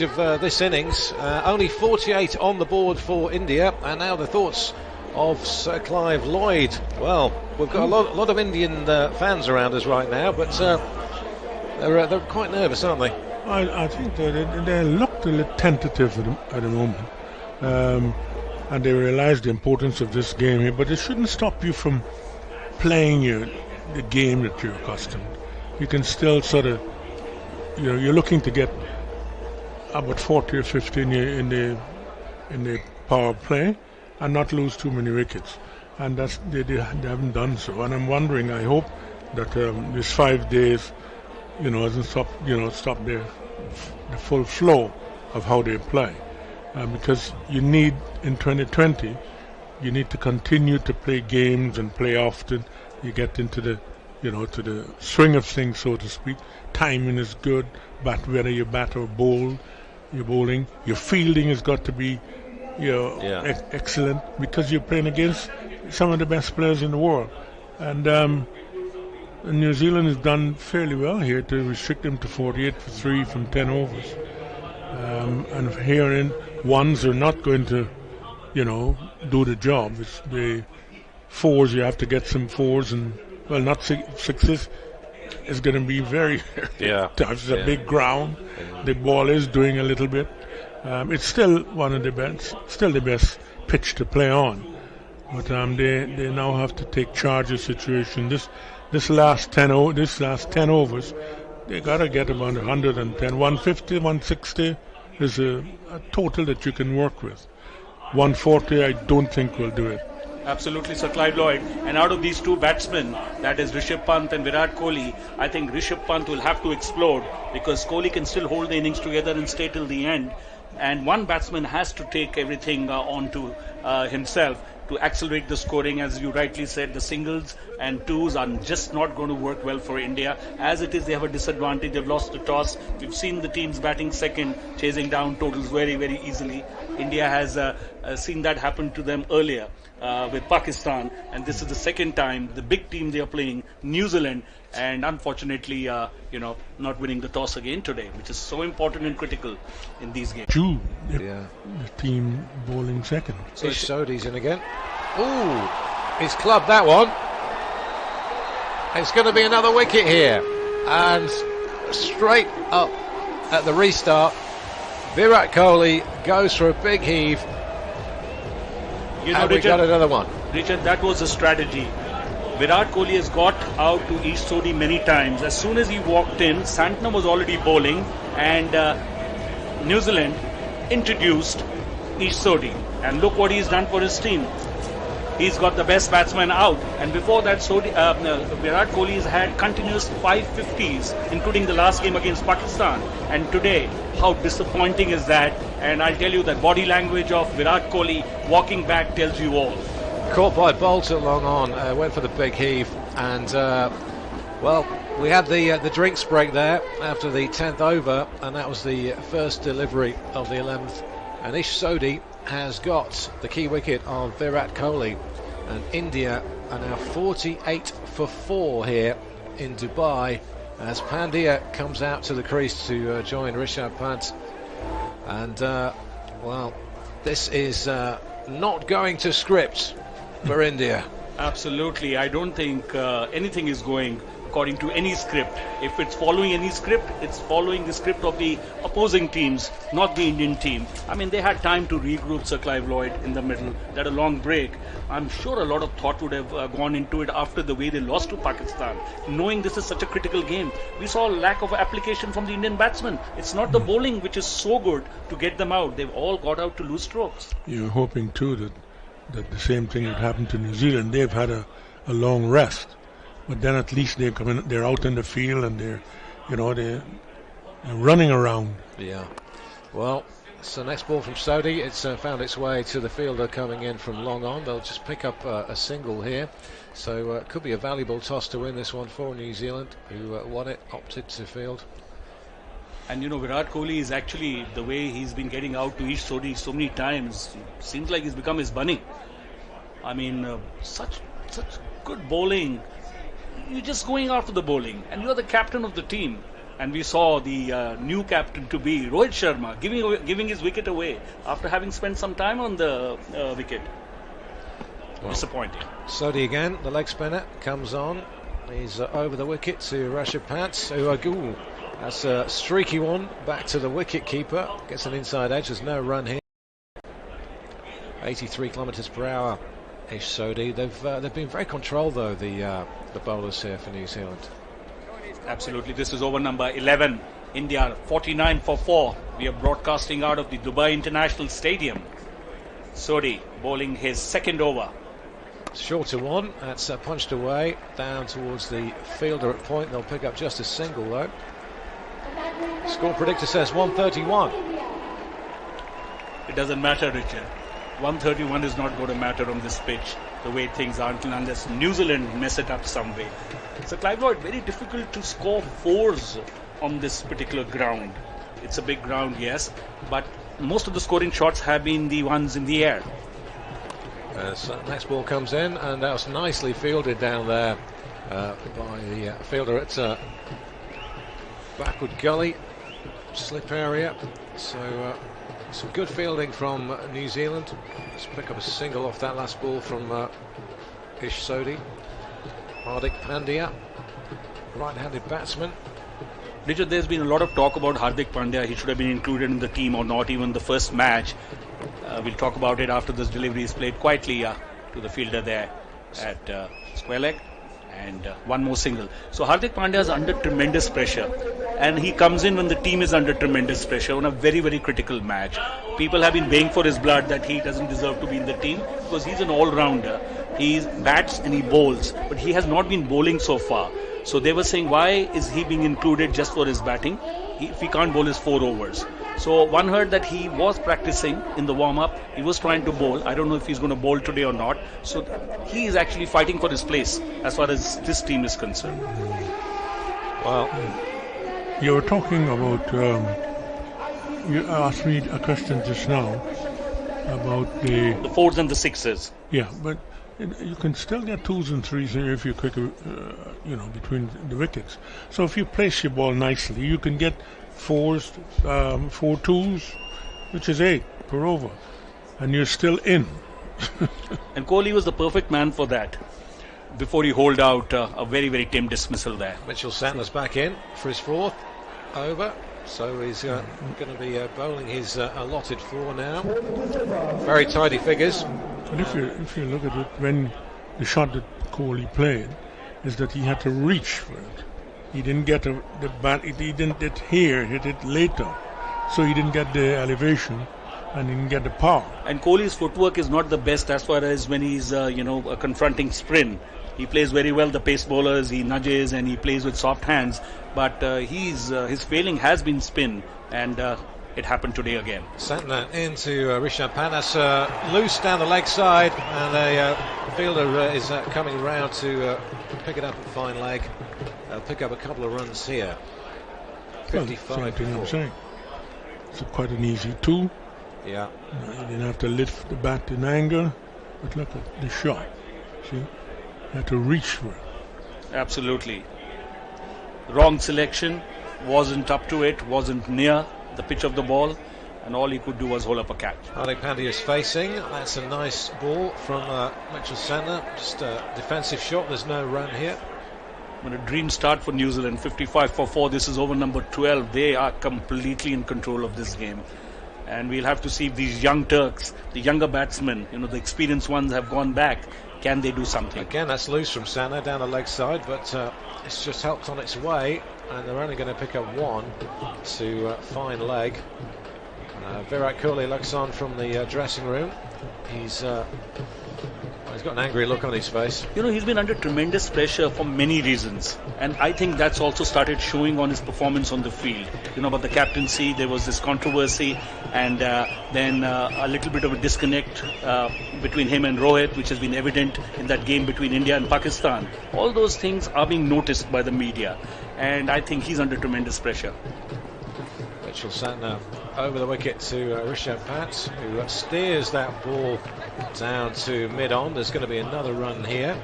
of this innings. Only 48 on the board for India, and now the thoughts of Sir Clive Lloyd. Well, we've got a lot of Indian fans around us right now, but they're quite nervous, aren't they? I think they looked a little tentative at the moment, and they realise the importance of this game here. But it shouldn't stop you from playing the game that you're accustomed. You can still sort of, you're looking to get about 40 or 50 in the power play and not lose too many wickets. and they haven't done so. And I'm wondering, I hope that this 5 days, doesn't stop the full flow of how they play, because you need in 2020, you need to continue to play games and play often. You get into the to the swing of things, so to speak. Timing is good, but whether you bat or bowl, you're bowling. Your fielding has got to be, excellent, because you're playing against some of the best players in the world. And New Zealand has done fairly well here to restrict them to 48 for 3 from 10 overs. And here in ones are not going to, do the job. It's the fours, you have to get some fours, and not sixes. It's going to be very tough. It's a big ground. The ball is doing a little bit. It's still one of the best pitch to play on. But they now have to take charge of the situation. This last 10 overs, they got to get about 110, 150, 160 is a total that you can work with. 140, I don't think will do it. Absolutely, Sir Clive Lloyd. And out of these two batsmen, that is Rishabh Pant and Virat Kohli, I think Rishabh Pant will have to explode, because Kohli can still hold the innings together and stay till the end. And one batsman has to take everything onto himself to accelerate the scoring. As you rightly said, the singles and twos are just not going to work well for India. As it is, they have a disadvantage. They've lost the toss. We've seen the teams batting second, chasing down totals very, very easily. India has seen that happen to them earlier with Pakistan, and this is the second time the big team they are playing, New Zealand, and unfortunately, not winning the toss again today, which is so important and critical in these games. The team bowling second. So Ish Sodhi's in again. Ooh, he's clubbed that one. It's going to be another wicket here, and straight up at the restart, Virat Kohli goes for a big heave. And we got another one. Richard, that was a strategy. Virat Kohli has got out to Ish Sodhi many times. As soon as he walked in, Santner was already bowling, and New Zealand introduced Ish Sodhi. And look what he's done for his team. He's got the best batsman out, and before that, Virat Kohli has had continuous 550s, including the last game against Pakistan. And today, how disappointing is that? And I'll tell you that body language of Virat Kohli walking back tells you all. Caught by Bolt at long on, went for the big heave, and we had the drinks break there after the 10th over, and that was the first delivery of the 11th. And Ish Sodhi has got the key wicket of Virat Kohli, and India are now 48 for 4 here in Dubai as Pandya comes out to the crease to join Rishabh Pant. And this is not going to script for India. Absolutely. I don't think anything is going according to any script. If it's following any script, it's following the script of the opposing teams, not the Indian team. I mean, they had time to regroup, Sir Clive Lloyd, in the middle. They had a long break. I'm sure a lot of thought would have gone into it after the way they lost to Pakistan, knowing this is such a critical game. We saw a lack of application from the Indian batsmen. It's not the bowling which is so good to get them out. They've all got out to lose strokes. You're hoping too that the same thing would happen to New Zealand. They've had a long rest. But then at least they're out in the field, and they're running around. Yeah. Well, it's the next ball from Sodhi. It's found its way to the fielder coming in from long on. They'll just pick up a single here. So it could be a valuable toss to win this one for New Zealand, who won it, opted to field. And Virat Kohli is actually, the way he's been getting out to Ish Sodhi so many times, seems like he's become his bunny. I mean, such good bowling. You're just going after the bowling, and you're the captain of the team. And we saw the new captain to be Rohit Sharma giving his wicket away after having spent some time on the wicket. Well, disappointing. Sodhi again, the leg spinner, comes on. He's over the wicket to Rishabh Pant. That's a streaky one back to the wicket keeper. Gets an inside edge. There's no run here. 83 kilometres per hour. Ish Sodhi. They've been very controlled though, the bowlers here for New Zealand. Absolutely. This is over number 11. India 49 for 4. We are broadcasting out of the Dubai International Stadium. Sodhi bowling his second over. Shorter one, that's punched away down towards the fielder at point. They'll pick up just a single though. Score predictor says 131. It doesn't matter, Richard. 131 is not going to matter on this pitch the way things are unless New Zealand mess it up some way. So Clive Lloyd, very difficult to score fours on this particular ground. It's a big ground, yes, but most of the scoring shots have been the ones in the air. So next ball comes in, and that was nicely fielded down there by the fielder at backward gully, slip area. So some good fielding from New Zealand. Let's pick up a single off that last ball from Ish Sodhi. Hardik Pandya, right-handed batsman. Richard, there's been a lot of talk about Hardik Pandya. He should have been included in the team or not, even the first match. We'll talk about it after this delivery is played quietly to the fielder there at square leg. And one more single. So Hardik Pandya is under tremendous pressure, and he comes in when the team is under tremendous pressure on a very, very critical match. People have been baying for his blood that he doesn't deserve to be in the team because he's an all-rounder. He bats and he bowls, but he has not been bowling so far. So they were saying, why is he being included just for his batting if he can't bowl his 4 overs? So one heard that he was practicing in the warm-up. He was trying to bowl. I don't know if he's going to bowl today or not. So he is actually fighting for his place as far as this team is concerned. Well, you were talking about, you asked me a question just now about the 4s and the 6s. Yeah, but you can still get 2s and 3s if you quick, between the wickets. So if you place your ball nicely, you can get 4s, 4 2s, which is 8 per over, and you're still in. And Kohli was the perfect man for that before he holed out a very, very tame dismissal there. Mitchell Santner's back in for his 4th over, so he's going to be bowling his allotted 4 now. Very tidy figures. But if you look at it, when the shot that Kohli played, is that he had to reach for it. He didn't get the bat. He didn't hit here, hit it later, so he didn't get the elevation and he didn't get the power. And Kohli's footwork is not the best as far as when he's confronting spin. He plays very well the pace bowlers. He nudges and he plays with soft hands. But his failing has been spin, and it happened today again. Santner into Rishabh Pant. That's loose down the leg side, and a fielder is coming round to pick it up at fine leg. They'll pick up a couple of runs here. 55 same thing I'm saying. It's quite an easy 2. Yeah. You didn't have to lift the bat in anger, but look at the shot. See, you had to reach for it. Absolutely. Wrong selection, wasn't up to it, wasn't near the pitch of the ball, and all he could do was hold up a catch. Hardik Pandya is facing. That's a nice ball from Mitchell Santner. Just a defensive shot. There's no run here. When a dream start for New Zealand, 55 for 4. This is over number 12. They are completely in control of this game. And we'll have to see if these young Turks, the younger batsmen, the experienced ones have gone back. Can they do something? Again, that's loose from Santner down the leg side, but it's just helped on its way. And they're only going to pick up 1 to fine leg. Virat Kohli looks on from the dressing room. He's got an angry look on his face. He's been under tremendous pressure for many reasons, and I think that's also started showing on his performance on the field. About the captaincy, there was this controversy, and then a little bit of a disconnect between him and Rohit, which has been evident in that game between India and Pakistan. All those things are being noticed by the media, and I think he's under tremendous pressure. Mitchell Santner over the wicket to Rishabh Pant, who steers that ball down to mid-on. There's going to be another run here.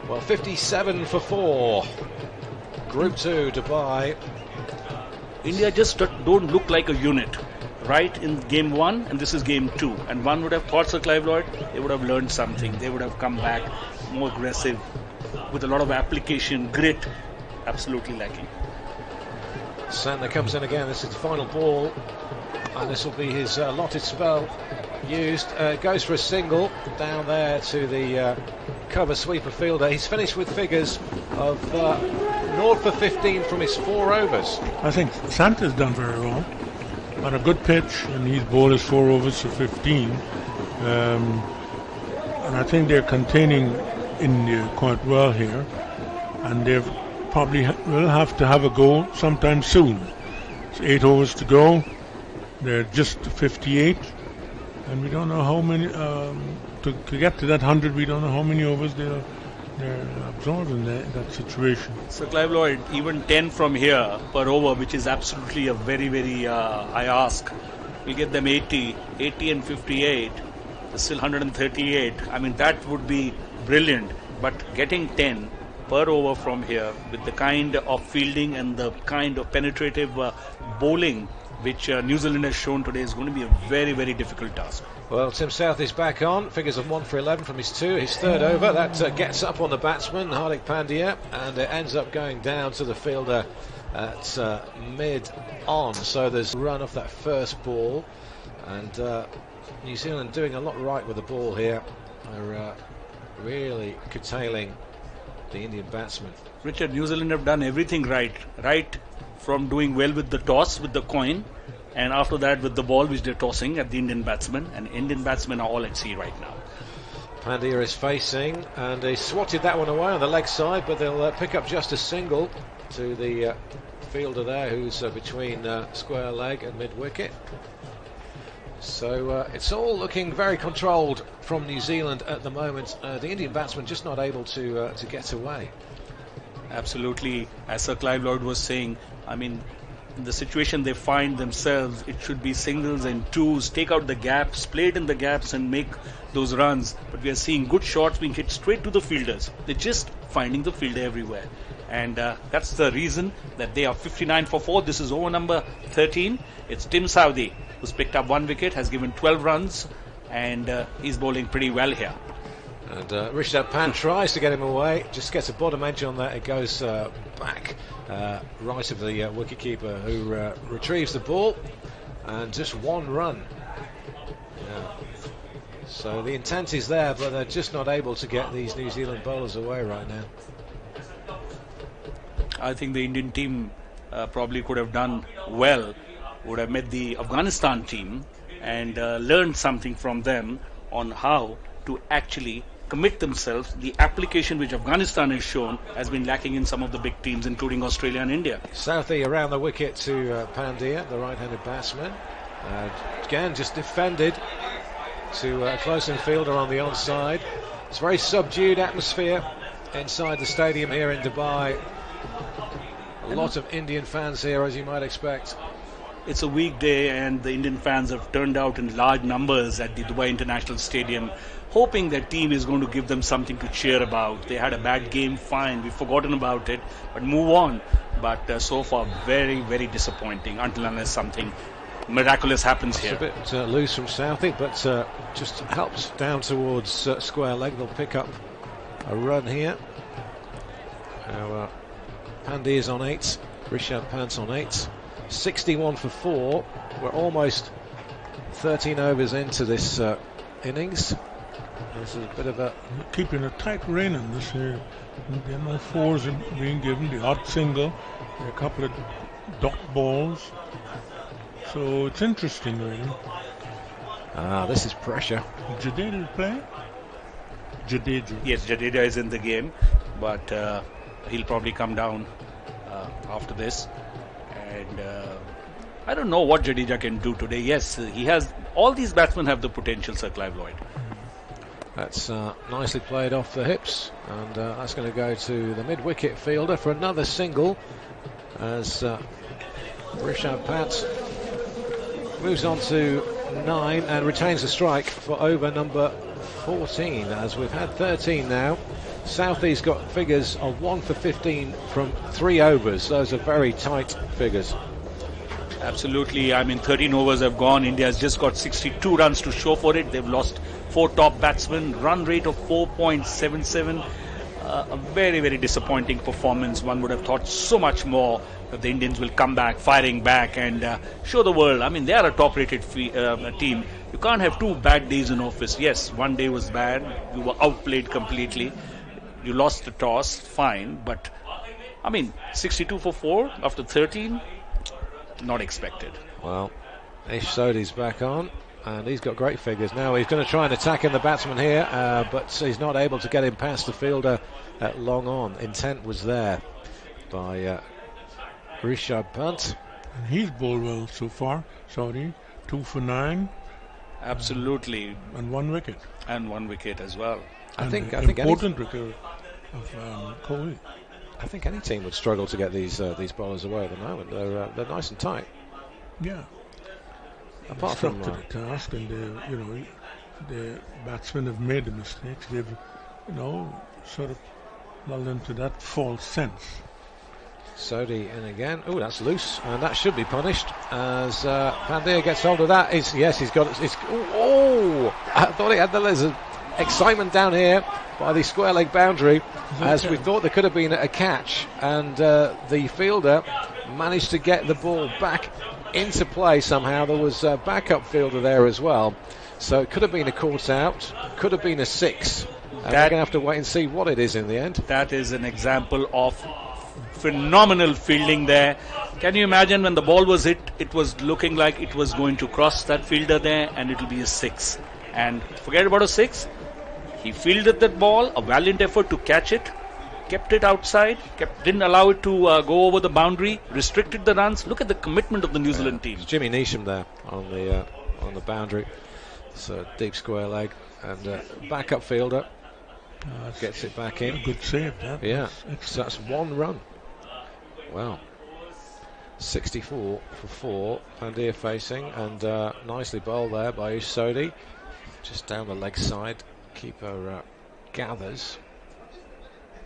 Well, 57 for 4. Group 2, Dubai. India just don't look like a unit, right, in game 1, and this is game 2. And one would have thought, Sir Clive Lloyd, they would have learned something. They would have come back more aggressive, with a lot of application, grit. Absolutely lacking. Santner comes in again. This is the final ball, and this will be his allotted spell used. Goes for a single down there to the cover sweeper fielder. He's finished with figures of 0 for 15 from his 4 overs. I think Santner's done very well on a good pitch, and he's bowled his 4 overs for 15. And I think they're containing India quite well here. And they probably will have to have a goal sometime soon. It's 8 overs to go. They're just 58. And we don't know how many, to get to that 100, we don't know how many overs they're absorbing that situation. So Clive Lloyd, even 10 from here per over, which is absolutely a very, very high ask. We get them 80 and 58, still 138. I mean, that would be brilliant. But getting 10 per over from here with the kind of fielding and the kind of penetrative bowling which New Zealand has shown today is going to be a very, very difficult task. Well, Tim South is back on. Figures of 1 for 11 from his 2. His third over. That gets up on the batsman, Hardik Pandya, and it ends up going down to the fielder at mid-on. So there's a run off that first ball. And New Zealand doing a lot right with the ball here. They're really curtailing the Indian batsman. Richard, New Zealand have done everything right from doing well with the toss, with the coin, and after that with the ball which they're tossing at the Indian batsmen, and Indian batsmen are all at sea right now. Pandya is facing, and he swatted that one away on the leg side, but they'll pick up just a single to the fielder there, who's between square leg and mid-wicket. So it's all looking very controlled from New Zealand at the moment. The Indian batsman just not able to get away. Absolutely, as Sir Clive Lloyd was saying, I mean, in the situation they find themselves, it should be singles and twos, take out the gaps, play it in the gaps and make those runs. But we are seeing good shots being hit straight to the fielders. They're just finding the fielder everywhere. And that's the reason that they are 59 for 4. This is over number 13. It's Tim Southee who's picked up 1 wicket, has given 12 runs, and he's bowling pretty well here. And Rishabh Pant tries to get him away, just gets a bottom edge on that. It goes back right of the wicketkeeper, who retrieves the ball, and just 1 run. So the intent is there, but they're just not able to get these New Zealand bowlers away right now. I think the Indian team probably could have done well, would have met the Afghanistan team and learned something from them on how to actually commit themselves. The application which Afghanistan has shown has been lacking in some of the big teams, including Australia and India. Southee around the wicket to Pandya, the right-handed batsman. Again, just defended to a close-in fielder on the onside. It's a very subdued atmosphere inside the stadium here in Dubai. A lot of Indian fans here, as you might expect. It's a weekday and the Indian fans have turned out in large numbers at the Dubai International Stadium, hoping their team is going to give them something to cheer about. They had a bad game, fine, we've forgotten about it, but move on. But so far, very, very disappointing until unless something miraculous happens here. It's a bit loose from Southee, but just helps down towards square leg. They'll pick up a run here. Now, Pandya is on 8, Rishabh Pant's on 8. 61 for 4. We're almost 13 overs into this innings. This is a bit of a... Keeping a tight rein in this here. There are no 4s being given, the odd single, a couple of dot balls. So it's interesting, really. This is pressure. Jadeja play? Jadeja. Yes, Jadeja is in the game, but he'll probably come down after this. And I don't know what Jadeja can do today. Yes, he has. All these batsmen have the potential, Sir Clive Lloyd. That's nicely played off the hips, and that's going to go to the mid-wicket fielder for another single as Rishabh Pant moves on to 9 and retains the strike for over number 14, as we've had 13 now. Southee's got figures of 1 for 15 from 3 overs. Those are very tight figures. Absolutely. I mean, 13 overs have gone. India has just got 62 runs to show for it. They've lost 4 top batsmen. Run rate of 4.77. A very, very disappointing performance. One would have thought so much more that the Indians will come back, firing back and show the world. I mean, they are a top-rated team. You can't have 2 bad days in office. Yes, one day was bad. You were outplayed completely. You lost the toss, fine. But, I mean, 62 for 4 after 13, not expected. Well, Ish Sodhi's back on. and he's got great figures. Now he's going to try and attack in the batsman here, but he's not able to get him past the fielder at long on. Intent was there by Rishabh Pant. And he's bowled well so far. Saudi, 2 for 9. Absolutely. And 1 wicket. And 1 wicket as well. I think important wicket of Kohli. I think any team would struggle to get these bowlers away at the moment. They're nice and tight. Yeah. Apart from the task, and the batsmen have made the mistakes. They've, sort of lulled into that false sense. Sodhi in again. Oh, that's loose, and that should be punished as Pandya gets hold of that. He's got it. I thought he had there's excitement down here by the square leg boundary, as we thought there could have been a catch, and the fielder managed to get the ball back into play somehow. There was a backup fielder there as well, so it could have been a caught out, could have been a 6, and we're going to have to wait and see what it is in the end. That is an example of phenomenal fielding there. Can you imagine when the ball was hit, it was looking like it was going to cross that fielder there, and it will be a 6. And forget about a 6. He fielded that ball, a valiant effort to catch it, kept it outside, didn't allow it to go over the boundary, restricted the runs. Look at the commitment of the New Zealand team. It's Jimmy Neesham there on the boundary. So deep square leg, and backup fielder gets it back in. A good save, that. Yeah, so that's 1 run. Wow. 64 for 4. Pandya facing, and nicely bowled there by Ish Sodhi. Just down the leg side. Keeper gathers.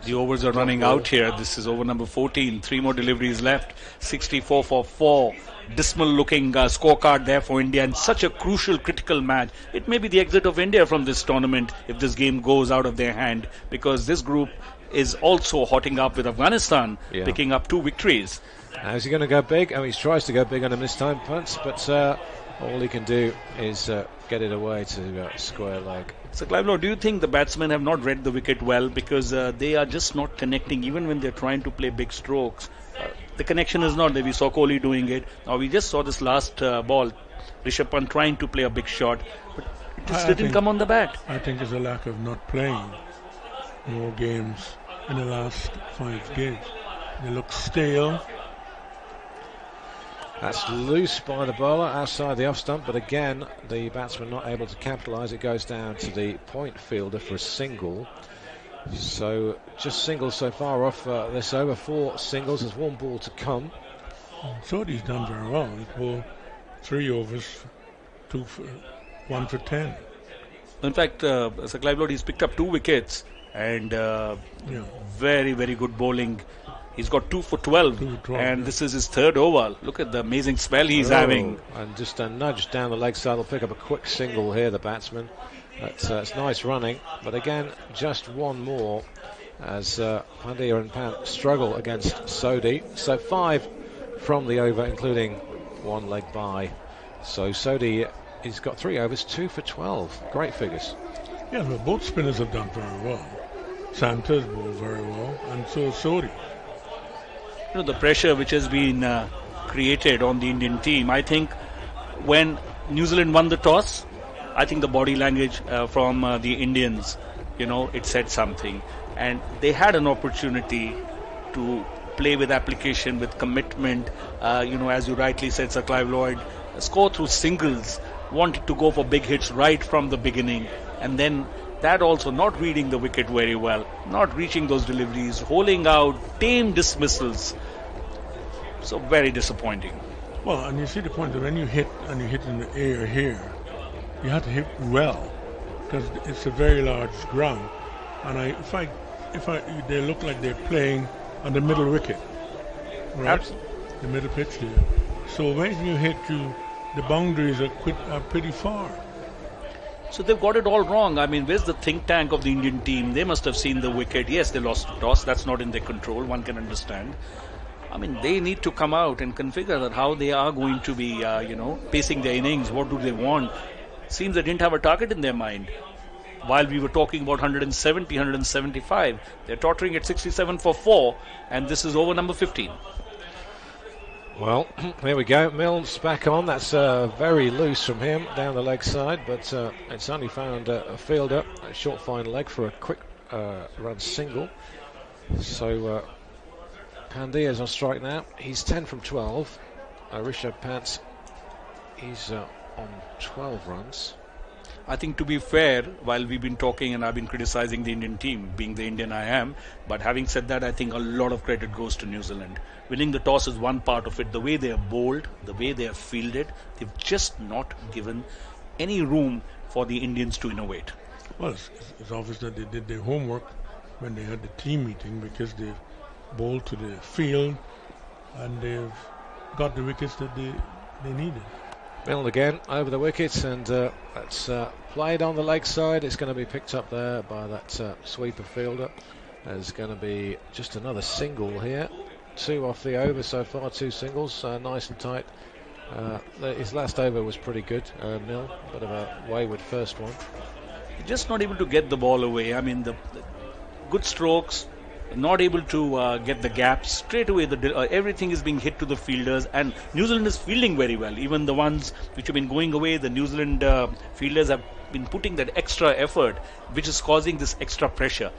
The overs are running out here. This is over number 14. 3 more deliveries left. 64 for 4. Dismal looking scorecard there for India in such a crucial, critical match. It may be the exit of India from this tournament if this game goes out of their hand, because this group is also hotting up with Afghanistan, picking up 2 victories. Now is he going to go big? He tries to go big on him this time, Punts, but all he can do is get it away to square leg. So, Clive Lord, do you think the batsmen have not read the wicket well, because they are just not connecting even when they're trying to play big strokes? The connection is not there. We saw Kohli doing it. Now we just saw this last ball, Rishabh Pant trying to play a big shot, but it just didn't come on the bat. I think it's a lack of not playing more games in the last 5 games. They look stale. That's loose by the bowler outside the off stump, but again the batsman not able to capitalise. It goes down to the point fielder for a single. So just singles so far off this over. 4 singles. There's 1 ball to come. Sodhi's done very well. He bowled 3 overs, 1 for 10. In fact, Sir Clive Lord, he's picked up 2 wickets and very, very good bowling. He's got 2 for 12, and this is his 3rd over. Look at the amazing spell he's having. And just a nudge down the leg side. He'll pick up a quick single here, the batsman. It's nice running, but again, just 1 more as Pandya and Pant struggle against Sodhi. So 5 from the over, including 1 leg by. So Sodhi, he's got 3 overs, 2 for 12. Great figures. Yeah, well, both spinners have done very well. Santa's bowled very well, and so Sodhi. The pressure which has been created on the Indian team. I think when New Zealand won the toss, I think the body language from the Indians, it said something. And they had an opportunity to play with application, with commitment. As you rightly said, Sir Clive Lloyd, score through singles, wanted to go for big hits right from the beginning. And then that also not reading the wicket very well, not reaching those deliveries, holding out, tame dismissals. So very disappointing. Well, and you see the point that when you hit in the air here, you have to hit well, because it's a very large ground. And they look like they're playing on the middle wicket, right? Absolutely. The middle pitch there. So when you hit, the boundaries are pretty far. So they've got it all wrong. I mean, where's the think tank of the Indian team? They must have seen the wicket. Yes, they lost the toss. That's not in their control. One can understand. I mean, they need to come out and configure that how they are going to be, pacing their innings. What do they want? Seems they didn't have a target in their mind. While we were talking about 170, 175, they're tottering at 67 for 4, and this is over number 15. Well, here we go. Milne's back on. That's very loose from him down the leg side, but it's only found a fielder, a short fine leg for a quick run single. So Pandya's on strike now. He's 10 from 12. Rishabh Pant, he's on 12 runs. I think, to be fair, while we've been talking and I've been criticizing the Indian team, being the Indian I am, but having said that, I think a lot of credit goes to New Zealand. Winning the toss is one part of it. The way they are bowled, the way they have fielded, they've just not given any room for the Indians to innovate. Well, it's obvious that they did their homework when they had the team meeting, because they've bowled to the field and they've got the wickets that they needed. Milne again over the wickets, and that's played on the leg side. It's going to be picked up there by that sweeper fielder. There's going to be just another single here. 2 off the over so far, 2 singles, nice and tight. His last over was pretty good, Milne, bit of a wayward first one. Just not able to get the ball away. I mean, the good strokes, not able to get the gaps. Straight away, everything is being hit to the fielders, and New Zealand is fielding very well. Even the ones which have been going away, the New Zealand fielders have been putting that extra effort, which is causing this extra pressure.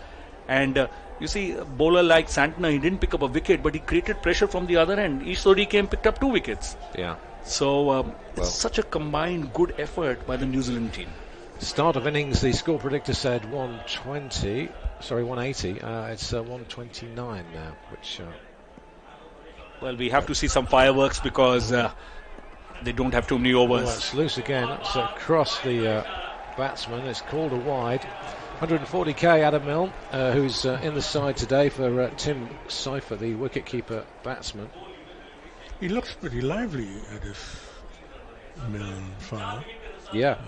And you see, a bowler like Santner, he didn't pick up a wicket, but he created pressure from the other end. Each Sodhi came, picked up 2 wickets. Yeah. So it's such a combined good effort by the New Zealand team. Start of innings, the score predictor said 180. It's 129 now, which... Well, we have to see some fireworks because they don't have too many overs. Well, it's loose again. It's across the batsman. It's called a wide. 140k Adam Milne, who's in the side today for Tim Seifer, the wicketkeeper batsman. He looks pretty lively at his Milne file. Yeah.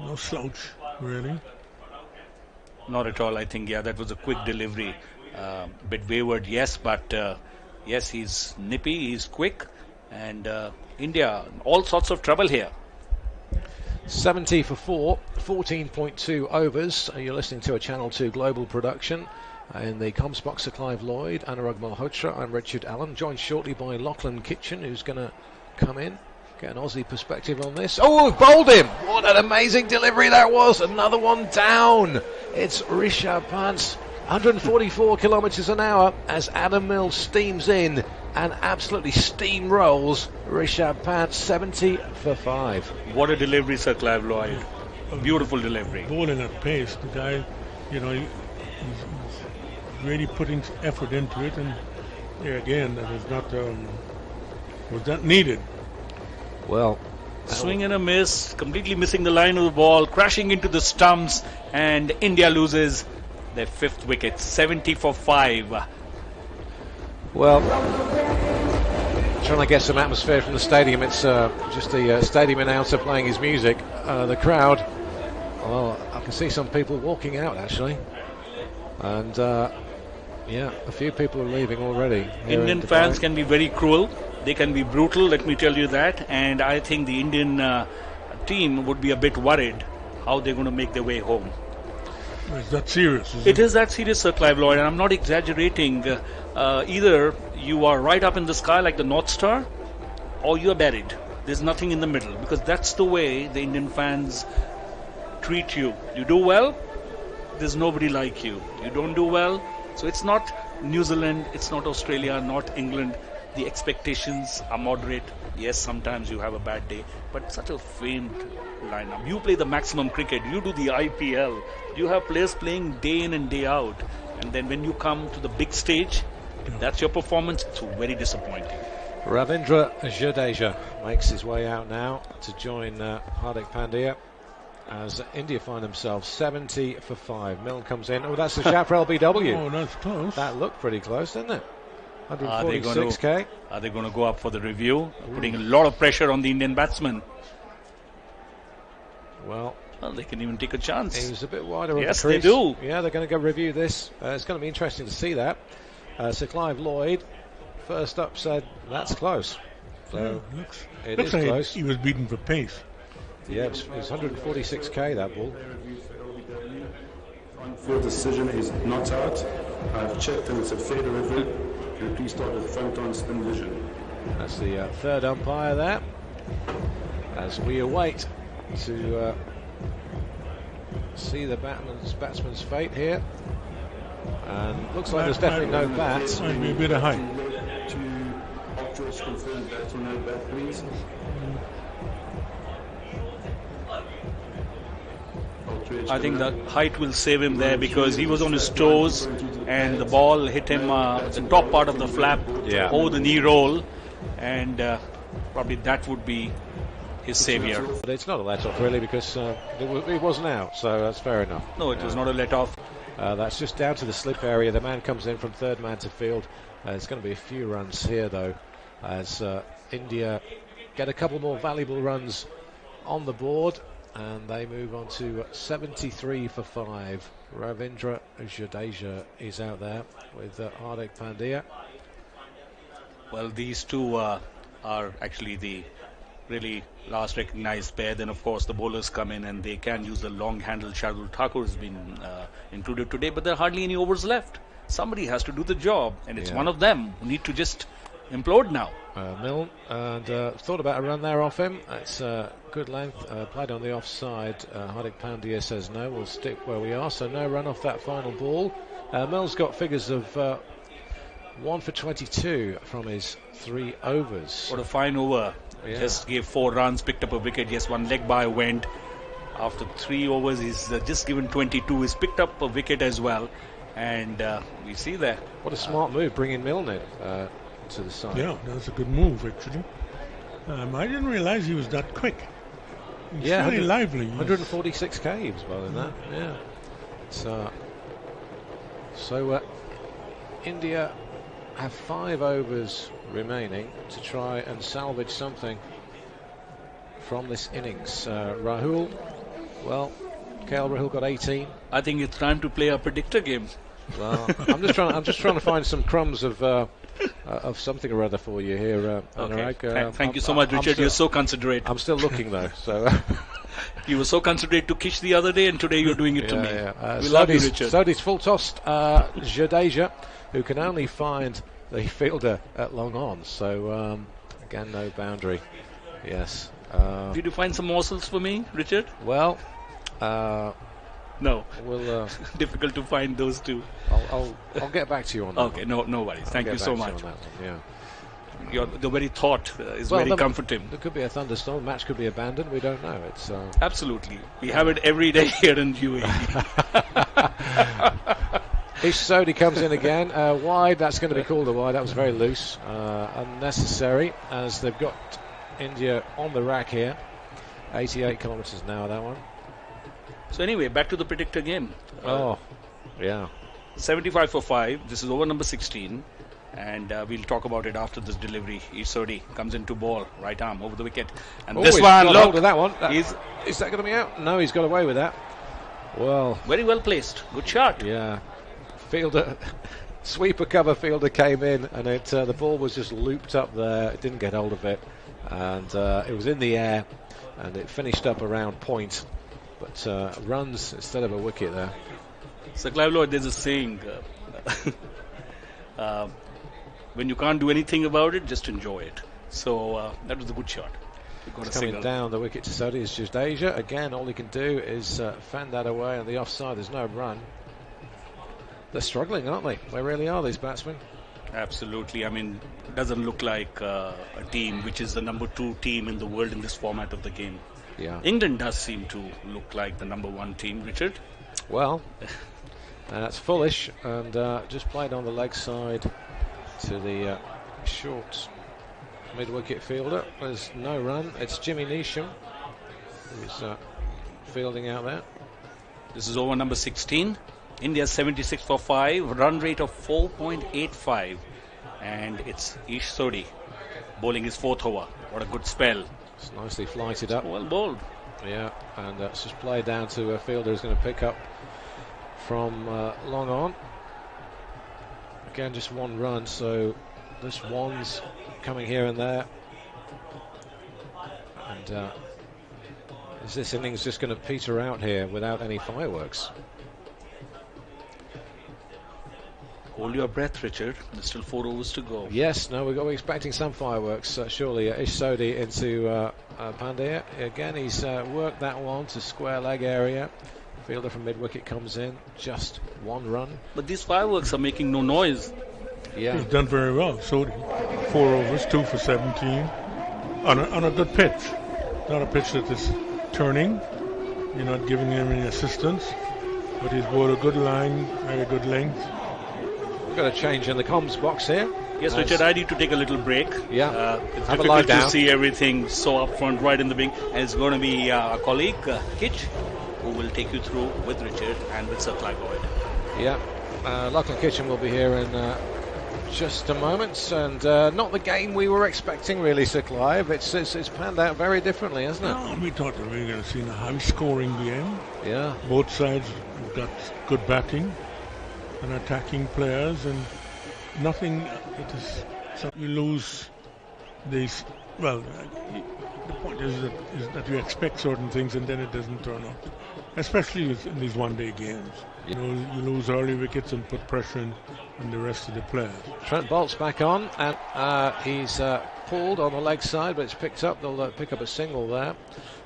No slouch, really. Not at all. I think, that was a quick delivery. Bit wayward, yes, but yes, he's nippy, he's quick, and India, all sorts of trouble here. 70 for 4, 14.2 overs. You're listening to a Channel 2 global production. In the comms box, Clive Lloyd, Anurag Malhotra, I'm Richard Allen, joined shortly by Lachlan Kitchen, who's going to come in, get an Aussie perspective on this. Oh, bowled him! What an amazing delivery that was! Another one down. It's Rishabh Pant, 144 kilometres an hour as Adam Milne steams in and absolutely steamrolls Rishabh Pant. 70 for 5. What a delivery, Sir Clive Lloyd. Beautiful delivery. Bowling at pace. The guy, he's really putting effort into it, and there again, that was not needed. Well, swing and a miss, completely missing the line of the ball, crashing into the stumps, and India loses their 5th wicket. 70 for 5. Well, trying to get some atmosphere from the stadium. It's just the stadium announcer playing his music. The crowd, well, I can see some people walking out actually, and a few people are leaving already. Indian fans can be very cruel. They can be brutal, let me tell you that. And I think the Indian team would be a bit worried how they're going to make their way home. Is that serious? It is that serious, Sir Clive Lloyd, and I'm not exaggerating. Either you are right up in the sky like the North Star, or you're buried. There's nothing in the middle, because that's the way the Indian fans treat you. You do well, there's nobody like you. You don't do well, so it's not New Zealand, it's not Australia, not England. The expectations are moderate. Yes, sometimes you have a bad day, but such a famed lineup. You play the maximum cricket, you do the IPL, you have players playing day in and day out, and then when you come to the big stage, if that's your performance, it's very disappointing. Ravindra Jadeja makes his way out now to join Hardik Pandya as India find themselves 70 for 5. Milne comes in. Oh, that's the shot for LBW. Oh, that's close. That looked pretty close, didn't it? 146k. Are they going to go up for the review? Putting a lot of pressure on the Indian batsman. Well, they can even take a chance. He was a bit wider. Yes, on the crease. they do. Yeah, they're going to go review this. It's going to be interesting to see that. Sir Clive Lloyd, first up, said that's close. So it looks is like close. He was beaten for pace. Yeah, it was 146k that ball. Field decision is not out. I've checked and it's a fair delivery. Can you Please start with front on spin vision. That's the third umpire there, as we await to see the batsman's fate here. And looks like there's definitely no bat. Might be a bit of height. To confirm bat or no bat, please. I think the height will save him there because he was on his toes and the ball hit him the top part of the flap over the knee roll, and probably that would be his savior. But it's not a let-off really, because it wasn't out, so that's fair enough. No, it was not a let-off. That's just down to the slip area. The man comes in from third man to field. There's going to be a few runs here though, as India get a couple more valuable runs on the board, and they move on to 73 for 5. Ravindra Jadeja is out there with Hardik Pandya. Well, these two are actually the really last recognized pair. Then of course the bowlers come in and they can use the long handle. Shardul Thakur has been included today, but there are hardly any overs left. Somebody has to do the job, and it's one of them who need to just implode now. Milne, and thought about a run there off him. It's good length, played on the offside. Hardik Pandya says no, we'll stick where we are, so no run off that final ball. Milne's got figures of 1 for 22 from his 3 overs. What a fine over. Just gave 4 runs, picked up a wicket. Yes, one leg by went. After 3 overs, he's just given 22. He's picked up a wicket as well. And we see there. What a smart move, bringing Milne in to the side. Yeah, that's a good move, actually. I didn't realize he was that quick. He's very lively. 146 Ks well in that. Yeah. So India have 5 overs remaining to try and salvage something from this innings. Rahul, well, KL Rahul got 18. I think it's time to play a predictor game. Well, I'm just trying to find some crumbs of something or other for you here, Anurag. Okay. Thank you so much, Richard. You're so considerate. I'm still looking though. So you were so considerate to Kish the other day, and today you're doing it to me. Yeah. We love you, Richard. Sodhi's full tossed Jadeja, who can only find the fielder at long on. So again, no boundary. Yes. Did you find some morsels for me, Richard? Well, no. We'll difficult to find those two. I'll get back to you on that. Okay, no worries. Thank you so much. Yeah. The very thought is very comforting. There could be a thunderstorm. The match could be abandoned. We don't know. It's absolutely. We have it every day here in UAE. Ish Sodhi comes in again. Wide. That's going to be called a wide. That was very loose, unnecessary, as they've got India on the rack here. 88 kilometres an hour, that one. So anyway, back to the predictor game. 75 for 5. This is over number 16. And we'll talk about it after this delivery. Ish Sodhi comes into ball, right arm over the wicket. And this one, look. Hold of that one. Is that going to be out? No, he's got away with that. Well. Very well placed. Good shot. Yeah. Fielder, sweeper cover fielder came in, and the ball was just looped up there. It didn't get hold of it. And it was in the air, and it finished up around point. But runs instead of a wicket there. So, Clive Lloyd, there's a saying, when you can't do anything about it, just enjoy it. So that was a good shot. Coming down the wicket to Sodhi is Jadeja. Again, all he can do is fend that away on the offside. There's no run. They're struggling, aren't they? They really are, these batsmen. Absolutely. I mean, it doesn't look like a team which is the number 2 team in the world in this format of the game. Yeah. England does seem to look like the number 1 team, Richard. Well, that's foolish, and just played on the leg side to the short mid-wicket fielder. There's no run. It's Jimmy Neesham who's fielding out there. This is over number 16. India 76 for 5, run rate of 4.85, and it's Ish Sodhi bowling his 4th over. What a good spell. It's nicely flighted up. Well bowled. Yeah, and it's just played down to a fielder who's going to pick up from long on. Again, just 1 run, so this 1's coming here and there. And is this innings just going to peter out here without any fireworks? Hold your breath, Richard. There's still 4 overs to go. Yes, no, we're expecting some fireworks. Surely Ish Sodhi into Pandya. Again, he's worked that one to square leg area. Fielder from mid-wicket comes in, just 1 run. But these fireworks are making no noise. Yeah, He's done very well. So 4 overs, 2 for 17 on a good pitch. Not a pitch that is turning. You're not giving him any assistance, but he's bowled a good line, very good length. we've got a change in the comms box here. Yes, Richard, I need to take a little break. Yeah, It's have a lie difficult down. to see everything so up front, right in the wing. And it's going to be our colleague, Kitch, who will take you through with Richard and with Sir Clive Boyd. Yeah, Lachlan Kitchen will be here in just a moment, and not the game we were expecting, really, Sir Clive. It's panned out very differently, hasn't it? No, we thought that we were going to see a high-scoring game. Yeah, Both sides have got good batting and attacking players, and nothing. It is so you lose these. Well, the point is that you expect certain things and then it doesn't turn out. Especially in these one-day games, you know, you lose early wickets and put pressure on the rest of the players. Trent Bolt's back on, and he's pulled on the leg side, but it's picked up. They'll pick up a single there.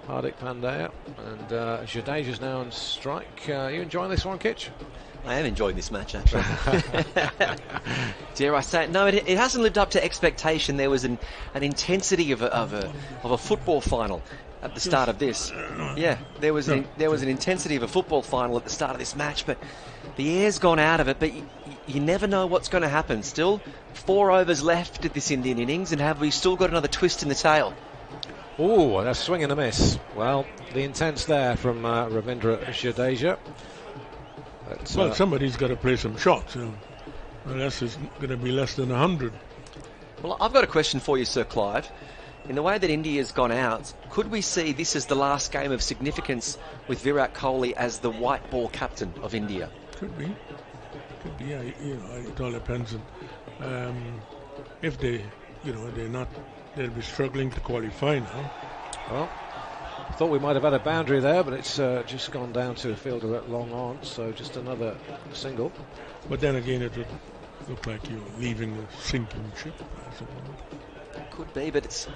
Hardik Pandya, and Jadeja's now on strike. You enjoying this one, Kitch? I am enjoying this match, actually. Dare I say it? No, it hasn't lived up to expectation. There was an intensity of a football final at the start of this. Yeah, there was an intensity of a football final at the start of this match, but the air's gone out of it. But you never know what's going to happen. Still 4 overs left at this Indian innings, and have we still got another twist in the tail? Oh, that's swing and a miss. Well, the intent's there from Ravindra Jadeja. But, Well, somebody's got to play some shots, you know, unless it's going to be less than 100. Well, I've got a question for you, Sir Clive. In the way that India's gone out, could we see this as the last game of significance with Virat Kohli as the white ball captain of India? Could be. Yeah, it all depends on if they, they'll be struggling to qualify now. Well, thought we might have had a boundary there, but it's just gone down to a fielder at long on, so just another single. But then again, it would look like you're leaving a sinking ship, I suppose. Could be, but it's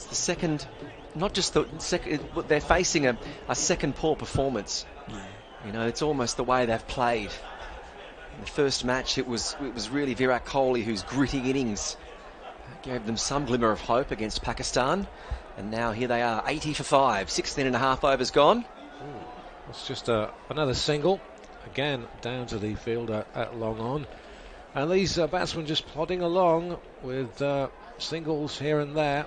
the second, not just the second. They're facing a second poor performance. Yeah. You know, it's almost the way they've played. In the first match, it was really Virat Kohli whose gritty innings gave them some glimmer of hope against Pakistan. And now here they are, 80 for 5, 16 and a half overs gone. That's just another single. Again, down to the fielder at long on. And these batsmen just plodding along with singles here and there.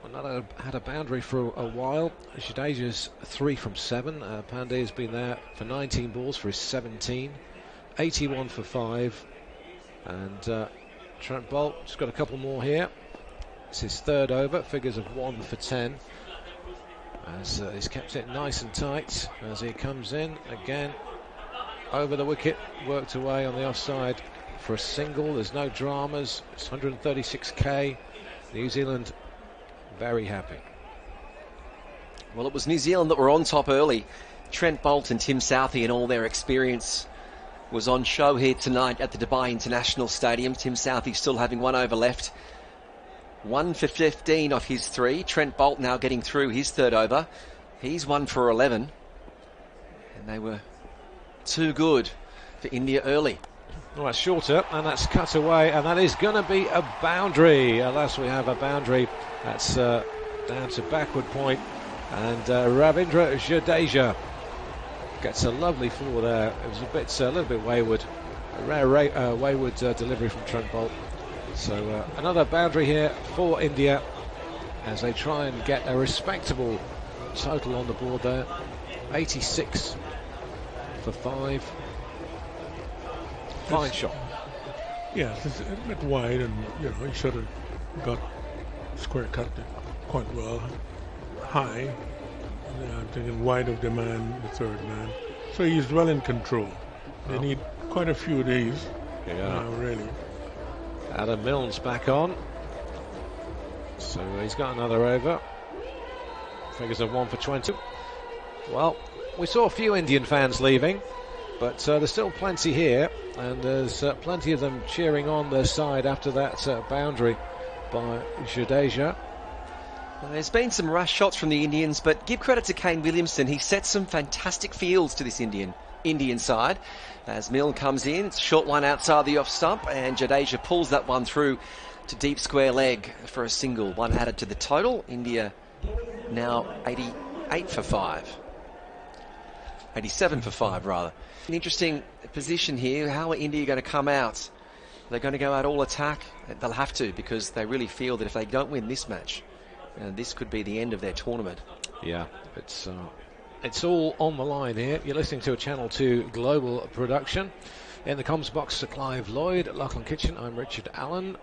Another had a boundary for a while. Jadeja's 3 from 7. Pandya's been there for 19 balls for his 17. 81 for 5. And Trent Bolt just got a couple more here. It's his 3rd over, figures of 1 for 10. As he's kept it nice and tight as he comes in again. Over the wicket, worked away on the offside for a single. There's no dramas. It's 136k. New Zealand very happy. Well, it was New Zealand that were on top early. Trent Bolt and Tim Southee and all their experience was on show here tonight at the Dubai International Stadium. Tim Southee still having 1 over left. 1 for 15 off his 3. Trent Bolt now getting through his 3rd over. He's 1 for 11. And they were too good for India early. Well, that's shorter, and that's cut away, and that is going to be a boundary. Alas, we have a boundary. That's down to backward point, and Ravindra Jadeja gets a lovely four there. It was a little bit wayward. A rare wayward delivery from Trent Bolt. So another boundary here for India as they try and get a respectable total on the board there. 86 for 5. Fine shot. Yes, it's a bit wide, and he should have got square cut it quite well. High, I'm thinking wide of the man, the 3rd man. So he's well in control. They need quite a few of these. Really. Adam Milne's back on. So he's got another over. Figures of 1 for 20. Well, we saw a few Indian fans leaving, but there's still plenty here. and there's plenty of them cheering on their side after that boundary by Jadeja. Well, there's been some rush shots from the Indians, but give credit to Kane Williamson. He set some fantastic fields to this Indian side. As Milne comes in, it's a short line outside the off stump, and Jadeja pulls that one through to deep square leg for a single. One added to the total. India now 88 for 5. 87 for 5, rather. An interesting position here. How are India going to come out? They're going to go out all attack. They'll have to, because they really feel that if they don't win this match, this could be the end of their tournament. Yeah, it's all on the line here. You're listening to a Channel 2 global production. In the comms box, Sir Clive Lloyd, at Lachlan Kitchen, I'm Richard Allen.